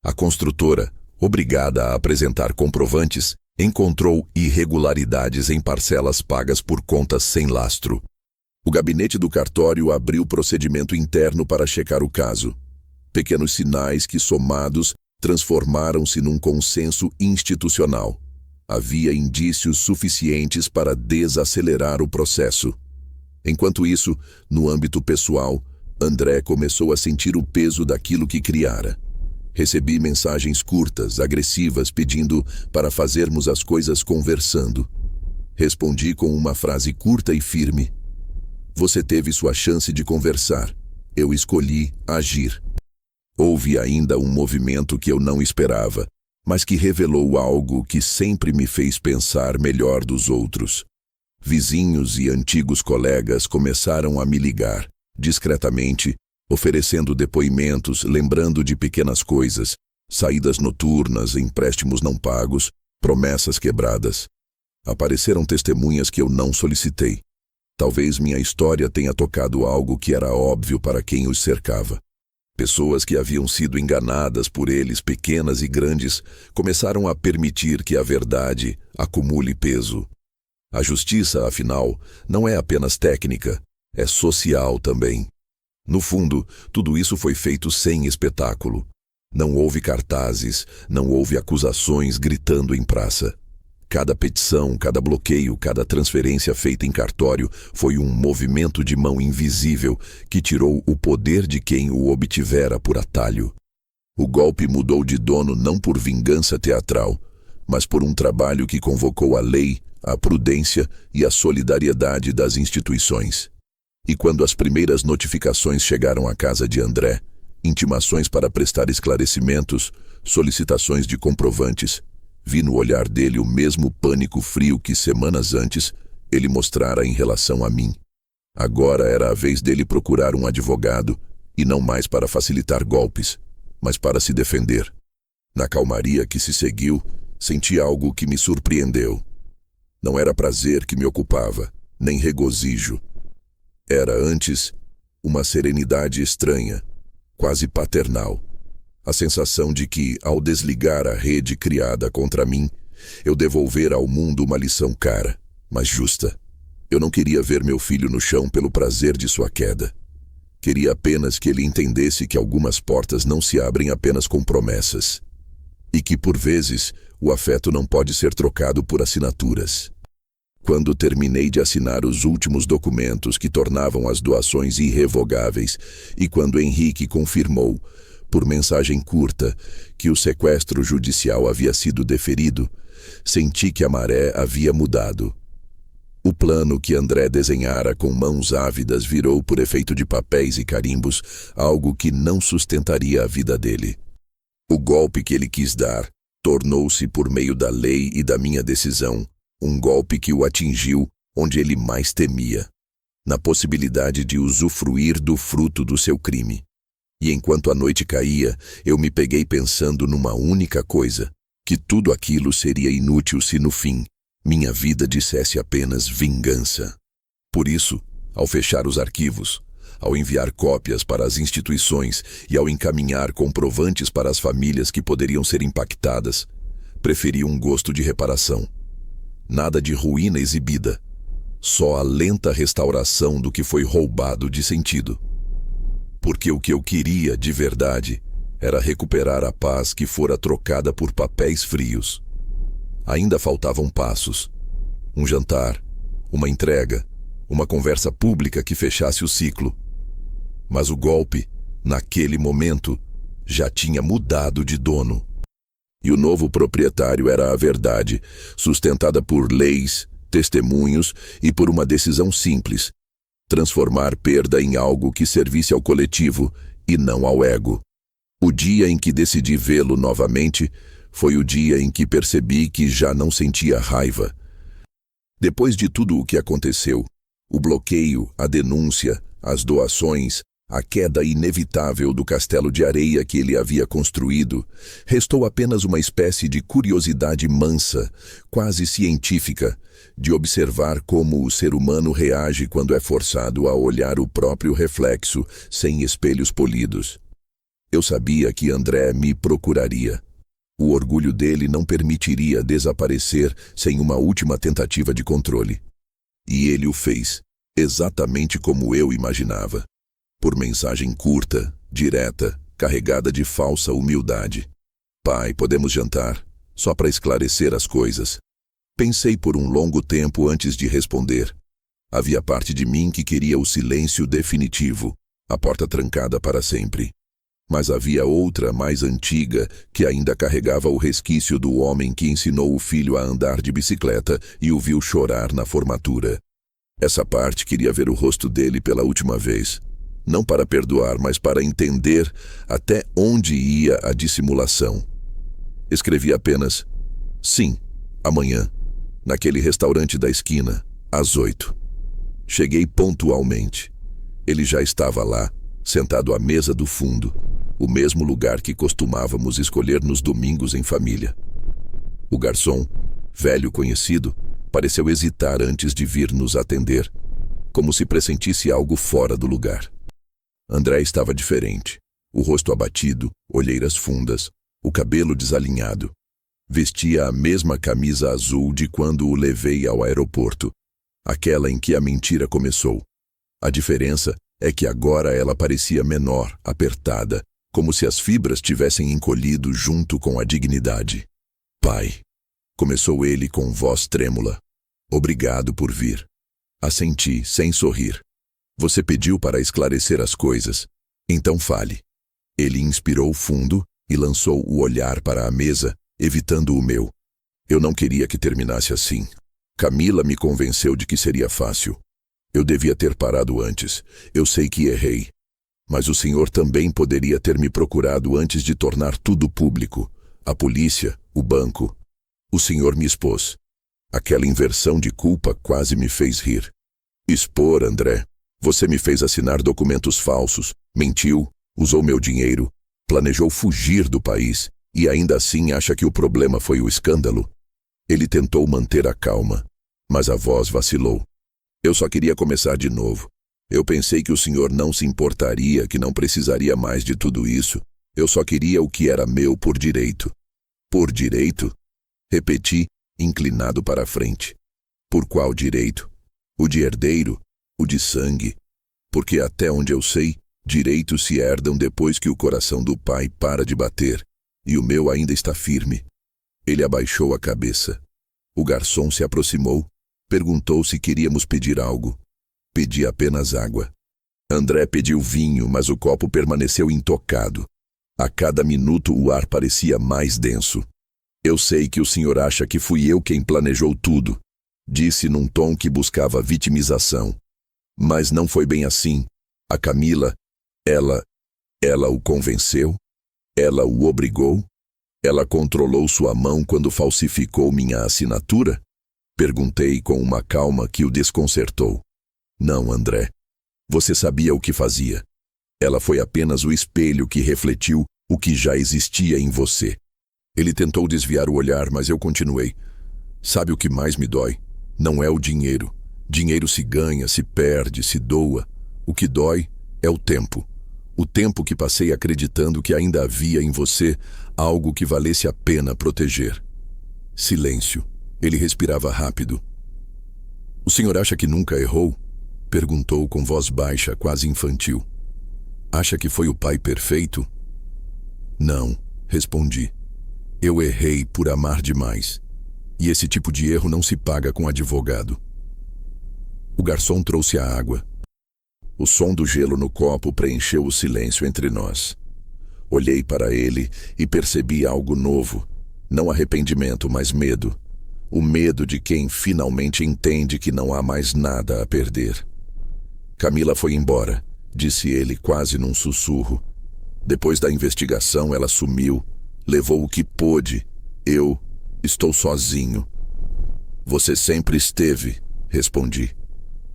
A construtora, obrigada a apresentar comprovantes, encontrou irregularidades em parcelas pagas por contas sem lastro. O gabinete do cartório abriu procedimento interno para checar o caso. Pequenos sinais que, somados, transformaram-se num consenso institucional. Havia indícios suficientes para desacelerar o processo. Enquanto isso, no âmbito pessoal, André começou a sentir o peso daquilo que criara. Recebi mensagens curtas, agressivas, pedindo para fazermos as coisas conversando. Respondi com uma frase curta e firme. Você teve sua chance de conversar. Eu escolhi agir. Houve ainda um movimento que eu não esperava, mas que revelou algo que sempre me fez pensar melhor dos outros. Vizinhos e antigos colegas começaram a me ligar, discretamente, oferecendo depoimentos, lembrando de pequenas coisas, saídas noturnas, empréstimos não pagos, promessas quebradas. Apareceram testemunhas que eu não solicitei. Talvez minha história tenha tocado algo que era óbvio para quem os cercava. Pessoas que haviam sido enganadas por eles, pequenas e grandes, começaram a permitir que a verdade acumule peso. A justiça, afinal, não é apenas técnica, é social também. No fundo, tudo isso foi feito sem espetáculo. Não houve cartazes, não houve acusações gritando em praça. Cada petição, cada bloqueio, cada transferência feita em cartório foi um movimento de mão invisível que tirou o poder de quem o obtivera por atalho. O golpe mudou de dono não por vingança teatral, mas por um trabalho que convocou a lei, a prudência e a solidariedade das instituições. E quando as primeiras notificações chegaram à casa de André, intimações para prestar esclarecimentos, solicitações de comprovantes, vi no olhar dele o mesmo pânico frio que semanas antes ele mostrara em relação a mim. Agora era a vez dele procurar um advogado, e não mais para facilitar golpes, mas para se defender. Na calmaria que se seguiu, senti algo que me surpreendeu. Não era prazer que me ocupava, nem regozijo. Era antes uma serenidade estranha, quase paternal. A sensação de que, ao desligar a rede criada contra mim, eu devolvera ao mundo uma lição cara, mas justa. Eu não queria ver meu filho no chão pelo prazer de sua queda. Queria apenas que ele entendesse que algumas portas não se abrem apenas com promessas. E que, por vezes, o afeto não pode ser trocado por assinaturas. Quando terminei de assinar os últimos documentos que tornavam as doações irrevogáveis, e quando Henrique confirmou, por mensagem curta, que o sequestro judicial havia sido deferido, senti que a maré havia mudado. O plano que André desenhara com mãos ávidas virou, por efeito de papéis e carimbos, algo que não sustentaria a vida dele. O golpe que ele quis dar tornou-se, por meio da lei e da minha decisão, um golpe que o atingiu onde ele mais temia, na possibilidade de usufruir do fruto do seu crime. E enquanto a noite caía, eu me peguei pensando numa única coisa, que tudo aquilo seria inútil se no fim minha vida dissesse apenas vingança. Por isso, ao fechar os arquivos, ao enviar cópias para as instituições e ao encaminhar comprovantes para as famílias que poderiam ser impactadas, preferi um gosto de reparação. Nada de ruína exibida, só a lenta restauração do que foi roubado de sentido. Porque o que eu queria, de verdade, era recuperar a paz que fora trocada por papéis frios. Ainda faltavam passos. Um jantar, uma entrega, uma conversa pública que fechasse o ciclo. Mas o golpe, naquele momento, já tinha mudado de dono. E o novo proprietário era a verdade, sustentada por leis, testemunhos e por uma decisão simples: transformar perda em algo que servisse ao coletivo e não ao ego. O dia em que decidi vê-lo novamente foi o dia em que percebi que já não sentia raiva. Depois de tudo o que aconteceu, o bloqueio, a denúncia, as doações, a queda inevitável do castelo de areia que ele havia construído, restou apenas uma espécie de curiosidade mansa, quase científica, de observar como o ser humano reage quando é forçado a olhar o próprio reflexo sem espelhos polidos. Eu sabia que André me procuraria. O orgulho dele não permitiria desaparecer sem uma última tentativa de controle. E ele o fez, exatamente como eu imaginava. Por mensagem curta, direta, carregada de falsa humildade. Pai, podemos jantar? Só para esclarecer as coisas. Pensei por um longo tempo antes de responder. Havia parte de mim que queria o silêncio definitivo, a porta trancada para sempre. Mas havia outra, mais antiga, que ainda carregava o resquício do homem que ensinou o filho a andar de bicicleta e o viu chorar na formatura. Essa parte queria ver o rosto dele pela última vez. Não para perdoar, mas para entender até onde ia a dissimulação. Escrevi apenas: sim, amanhã, naquele restaurante da esquina, às 8. Cheguei pontualmente. Ele já estava lá, sentado à mesa do fundo, o mesmo lugar que costumávamos escolher nos domingos em família. O garçom, velho conhecido, pareceu hesitar antes de vir nos atender, como se pressentisse algo fora do lugar. André estava diferente, o rosto abatido, olheiras fundas, o cabelo desalinhado. Vestia a mesma camisa azul de quando o levei ao aeroporto, aquela em que a mentira começou. A diferença é que agora ela parecia menor, apertada, como se as fibras tivessem encolhido junto com a dignidade. Pai, começou ele com voz trêmula. Obrigado por vir. Assenti, sem sorrir. Você pediu para esclarecer as coisas. Então fale. Ele inspirou fundo e lançou o olhar para a mesa, evitando o meu. Eu não queria que terminasse assim. Camila me convenceu de que seria fácil. Eu devia ter parado antes. Eu sei que errei. Mas o senhor também poderia ter me procurado antes de tornar tudo público. A polícia, o banco. O senhor me expôs. Aquela inversão de culpa quase me fez rir. Expor, André. Você me fez assinar documentos falsos, mentiu, usou meu dinheiro, planejou fugir do país e ainda assim acha que o problema foi o escândalo. Ele tentou manter a calma, mas a voz vacilou. Eu só queria começar de novo. Eu pensei que o senhor não se importaria, que não precisaria mais de tudo isso. Eu só queria o que era meu por direito. Por direito? Repeti, inclinado para a frente. Por qual direito? O de herdeiro? O de sangue? Porque até onde eu sei, direitos se herdam depois que o coração do pai para de bater, e o meu ainda está firme. Ele abaixou a cabeça. O garçom se aproximou, perguntou se queríamos pedir algo. Pedi apenas água. André pediu vinho, mas o copo permaneceu intocado. A cada minuto o ar parecia mais denso. Eu sei que o senhor acha que fui eu quem planejou tudo, disse num tom que buscava vitimização. Mas não foi bem assim. A Camila, ela o convenceu? Ela o obrigou? Ela controlou sua mão quando falsificou minha assinatura? Perguntei com uma calma que o desconcertou. Não, André. Você sabia o que fazia. Ela foi apenas o espelho que refletiu o que já existia em você. Ele tentou desviar o olhar, mas eu continuei. Sabe o que mais me dói? Não é o dinheiro. Dinheiro se ganha, se perde, se doa. O que dói é o tempo. O tempo que passei acreditando que ainda havia em você algo que valesse a pena proteger. Silêncio. Ele respirava rápido. O senhor acha que nunca errou? Perguntou com voz baixa, quase infantil. Acha que foi o pai perfeito? Não, respondi. Eu errei por amar demais. E esse tipo de erro não se paga com advogado. O garçom trouxe a água. O som do gelo no copo preencheu o silêncio entre nós. Olhei para ele e percebi algo novo. Não arrependimento, mas medo. O medo de quem finalmente entende que não há mais nada a perder. Camila foi embora, disse ele quase num sussurro. Depois da investigação, ela sumiu, levou o que pôde. Eu estou sozinho. Você sempre esteve, respondi.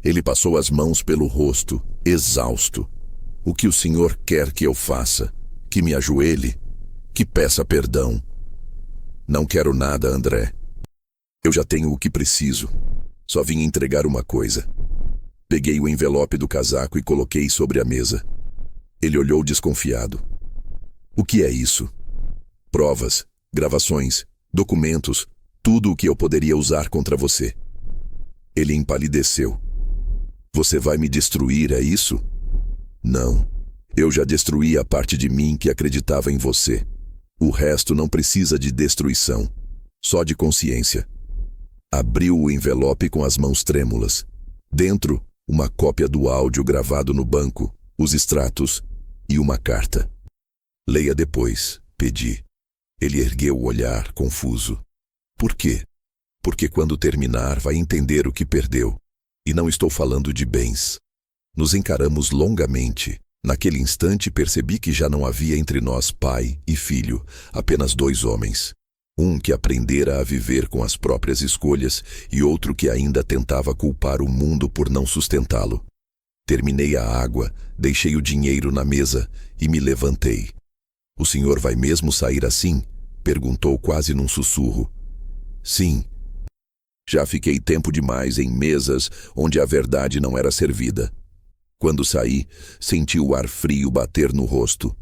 Ele passou as mãos pelo rosto, exausto. O que o senhor quer que eu faça? Que me ajoelhe? Que peça perdão? Não quero nada, André. Eu já tenho o que preciso. Só vim entregar uma coisa. Peguei o envelope do casaco e coloquei sobre a mesa. Ele olhou desconfiado. O que é isso? Provas, gravações, documentos, tudo o que eu poderia usar contra você. Ele empalideceu. Você vai me destruir, é isso? Não. Eu já destruí a parte de mim que acreditava em você. O resto não precisa de destruição, só de consciência. Abriu o envelope com as mãos trêmulas. Dentro, uma cópia do áudio gravado no banco, os extratos e uma carta. Leia depois, pedi. Ele ergueu o olhar, confuso. Por quê? Porque quando terminar vai entender o que perdeu. E não estou falando de bens. Nos encaramos longamente. Naquele instante percebi que já não havia entre nós pai e filho, apenas dois homens. Um que aprendera a viver com as próprias escolhas e outro que ainda tentava culpar o mundo por não sustentá-lo. Terminei a água, deixei o dinheiro na mesa e me levantei. "O senhor vai mesmo sair assim?" perguntou quase num sussurro. "Sim. Já fiquei tempo demais em mesas onde a verdade não era servida." Quando saí, senti o ar frio bater no rosto.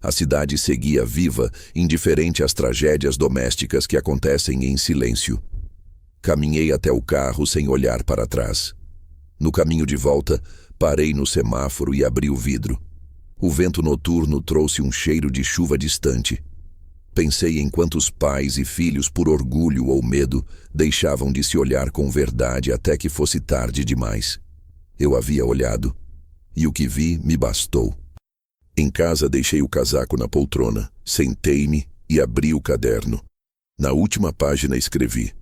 A cidade seguia viva, indiferente às tragédias domésticas que acontecem em silêncio. Caminhei até o carro sem olhar para trás. No caminho de volta, parei no semáforo e abri o vidro. O vento noturno trouxe um cheiro de chuva distante. Pensei em quantos pais e filhos, por orgulho ou medo, deixavam de se olhar com verdade até que fosse tarde demais. Eu havia olhado, e o que vi me bastou. Em casa deixei o casaco na poltrona, sentei-me e abri o caderno. Na última página escrevi: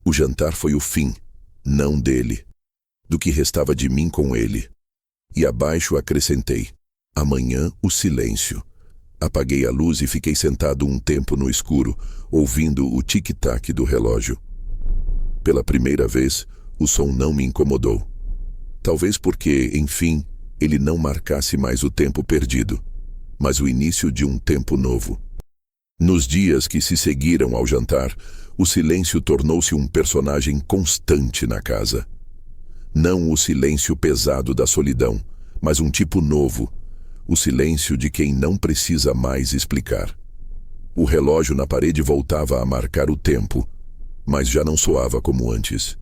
"O jantar foi o fim, não dele. Do que restava de mim com ele." E abaixo acrescentei: "Amanhã o silêncio." Apaguei a luz e fiquei sentado um tempo no escuro, ouvindo o tic-tac do relógio. Pela primeira vez, o som não me incomodou. Talvez porque, enfim, ele não marcasse mais o tempo perdido, mas o início de um tempo novo. Nos dias que se seguiram ao jantar, o silêncio tornou-se um personagem constante na casa. Não o silêncio pesado da solidão, mas um tipo novo, o silêncio de quem não precisa mais explicar. O relógio na parede voltava a marcar o tempo, mas já não soava como antes.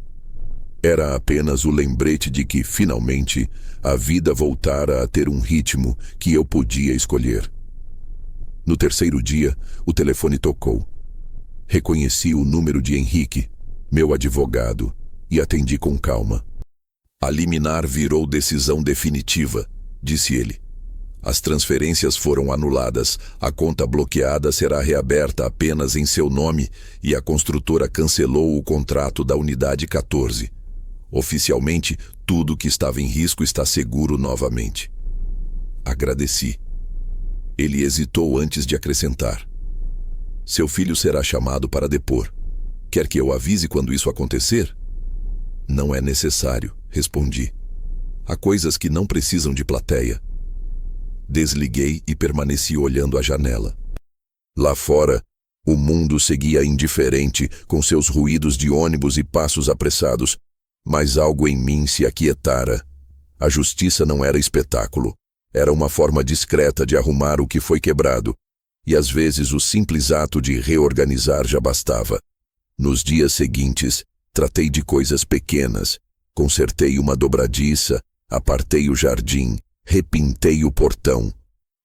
Era apenas o lembrete de que, finalmente, a vida voltara a ter um ritmo que eu podia escolher. No terceiro dia, o telefone tocou. Reconheci o número de Henrique, meu advogado, e atendi com calma. "A liminar virou decisão definitiva", disse ele. "As transferências foram anuladas, a conta bloqueada será reaberta apenas em seu nome e a construtora cancelou o contrato da unidade 14. Oficialmente, tudo que estava em risco está seguro novamente." Agradeci. Ele hesitou antes de acrescentar: "Seu filho será chamado para depor. Quer que eu avise quando isso acontecer?" "Não é necessário", respondi. "Há coisas que não precisam de plateia." Desliguei e permaneci olhando a janela. Lá fora, o mundo seguia indiferente, com seus ruídos de ônibus e passos apressados, mas algo em mim se aquietara. A justiça não era espetáculo, era uma forma discreta de arrumar o que foi quebrado, e às vezes o simples ato de reorganizar já bastava. Nos dias seguintes, tratei de coisas pequenas, consertei uma dobradiça, apartei o jardim, repintei o portão.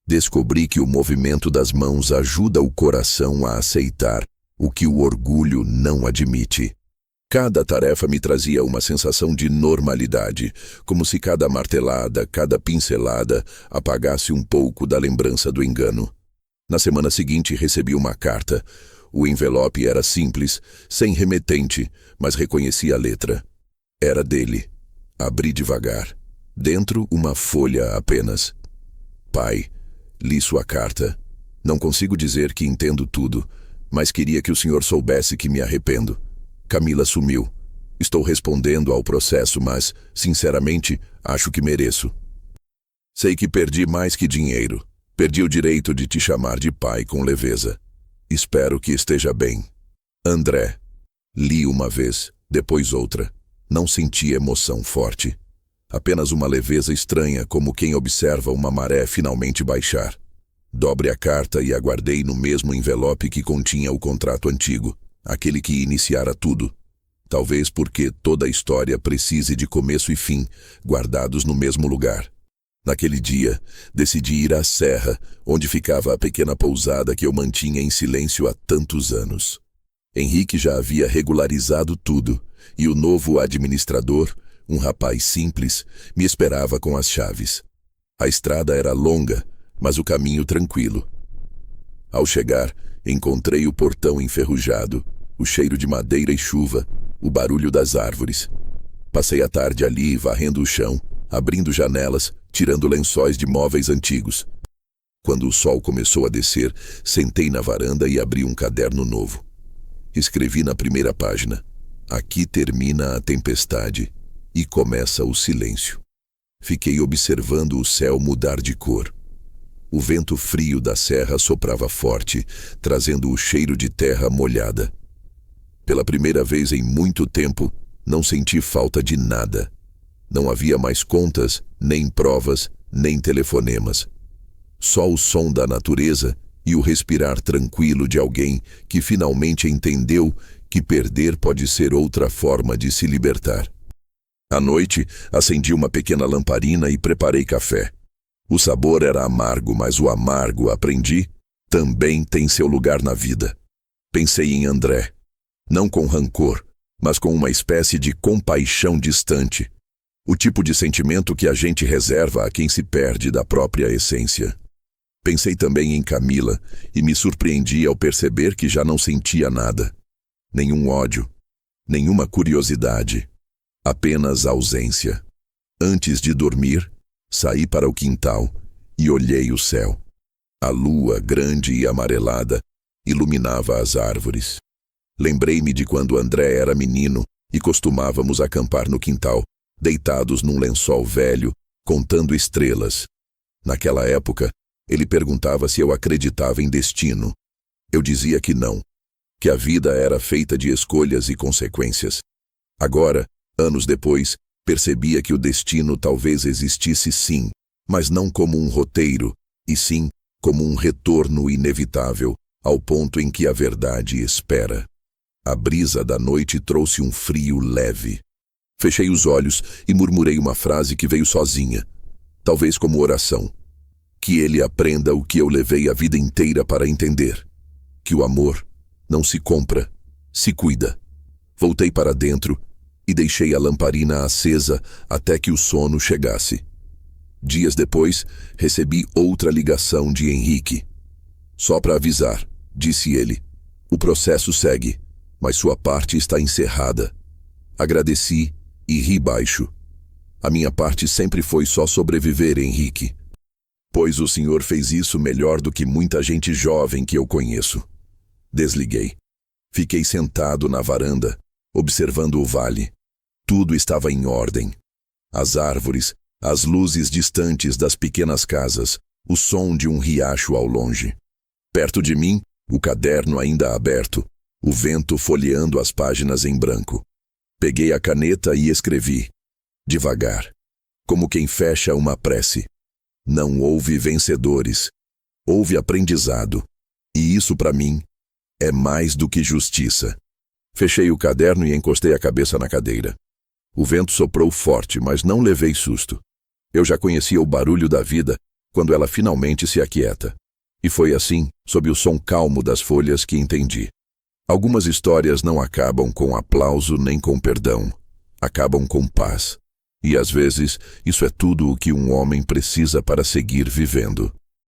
Descobri que o movimento das mãos ajuda o coração a aceitar o que o orgulho não admite. Cada tarefa me trazia uma sensação de normalidade, como se cada martelada, cada pincelada apagasse um pouco da lembrança do engano. Na semana seguinte recebi uma carta. O envelope era simples, sem remetente, mas reconheci a letra. Era dele. Abri devagar. Dentro, uma folha apenas. "Pai, li sua carta. Não consigo dizer que entendo tudo, mas queria que o senhor soubesse que me arrependo. Camila sumiu. Estou respondendo ao processo, mas, sinceramente, acho que mereço. Sei que perdi mais que dinheiro. Perdi o direito de te chamar de pai com leveza. Espero que esteja bem. André." Li uma vez, depois outra. Não senti emoção forte. Apenas uma leveza estranha, como quem observa uma maré finalmente baixar. Dobre a carta e a guardei no mesmo envelope que continha o contrato antigo, aquele que iniciara tudo. Talvez porque toda a história precise de começo e fim, guardados no mesmo lugar. Naquele dia, decidi ir à serra, onde ficava a pequena pousada que eu mantinha em silêncio há tantos anos. Henrique já havia regularizado tudo, e o novo administrador, Um rapaz simples me esperava com as chaves. A estrada era longa, mas o caminho tranquilo. Ao chegar, encontrei o portão enferrujado, o cheiro de madeira e chuva, o barulho das árvores. Passei a tarde ali, varrendo o chão, abrindo janelas, tirando lençóis de móveis antigos. Quando o sol começou a descer, sentei na varanda e abri um caderno novo. Escrevi na primeira página: aqui termina a tempestade e começa o silêncio. Fiquei observando o céu mudar de cor. O vento frio da serra soprava forte, trazendo o cheiro de terra molhada. Pela primeira vez em muito tempo, não senti falta de nada. Não havia mais contas, nem provas, nem telefonemas. Só o som da natureza e o respirar tranquilo de alguém que finalmente entendeu que perder pode ser outra forma de se libertar. À noite, acendi uma pequena lamparina e preparei café. O sabor era amargo, mas o amargo, aprendi, também tem seu lugar na vida. Pensei em André, não com rancor, mas com uma espécie de compaixão distante. O tipo de sentimento que a gente reserva a quem se perde da própria essência. Pensei também em Camila e me surpreendi ao perceber que já não sentia nada. Nenhum ódio, nenhuma curiosidade. Apenas ausência. Antes de dormir, saí para o quintal e olhei o céu. A lua, grande e amarelada, iluminava as árvores. Lembrei-me de quando André era menino e costumávamos acampar no quintal, deitados num lençol velho, contando estrelas. Naquela época, ele perguntava se eu acreditava em destino. Eu dizia que não, que a vida era feita de escolhas e consequências. Agora, anos depois, percebia que o destino talvez existisse sim, mas não como um roteiro, e sim como um retorno inevitável, ao ponto em que a verdade espera. A brisa da noite trouxe um frio leve. Fechei os olhos e murmurei uma frase que veio sozinha, talvez como oração. Que ele aprenda o que eu levei a vida inteira para entender. Que o amor não se compra, se cuida. Voltei para dentro e deixei a lamparina acesa até que o sono chegasse. Dias depois, recebi outra ligação de Henrique. Só para avisar, disse ele. O processo segue, mas sua parte está encerrada. Agradeci e ri baixo. A minha parte sempre foi só sobreviver, Henrique. Pois o senhor fez isso melhor do que muita gente jovem que eu conheço. Desliguei. Fiquei sentado na varanda, observando o vale. Tudo estava em ordem. As árvores, as luzes distantes das pequenas casas, o som de um riacho ao longe. Perto de mim, o caderno ainda aberto, o vento folheando as páginas em branco. Peguei a caneta e escrevi, devagar, como quem fecha uma prece. Não houve vencedores, houve aprendizado, e isso para mim é mais do que justiça. Fechei o caderno e encostei a cabeça na cadeira. O vento soprou forte, mas não levei susto. Eu já conhecia o barulho da vida quando ela finalmente se aquieta. E foi assim, sob o som calmo das folhas, que entendi. Algumas histórias não acabam com aplauso nem com perdão. Acabam com paz. E às vezes, isso é tudo o que um homem precisa para seguir vivendo.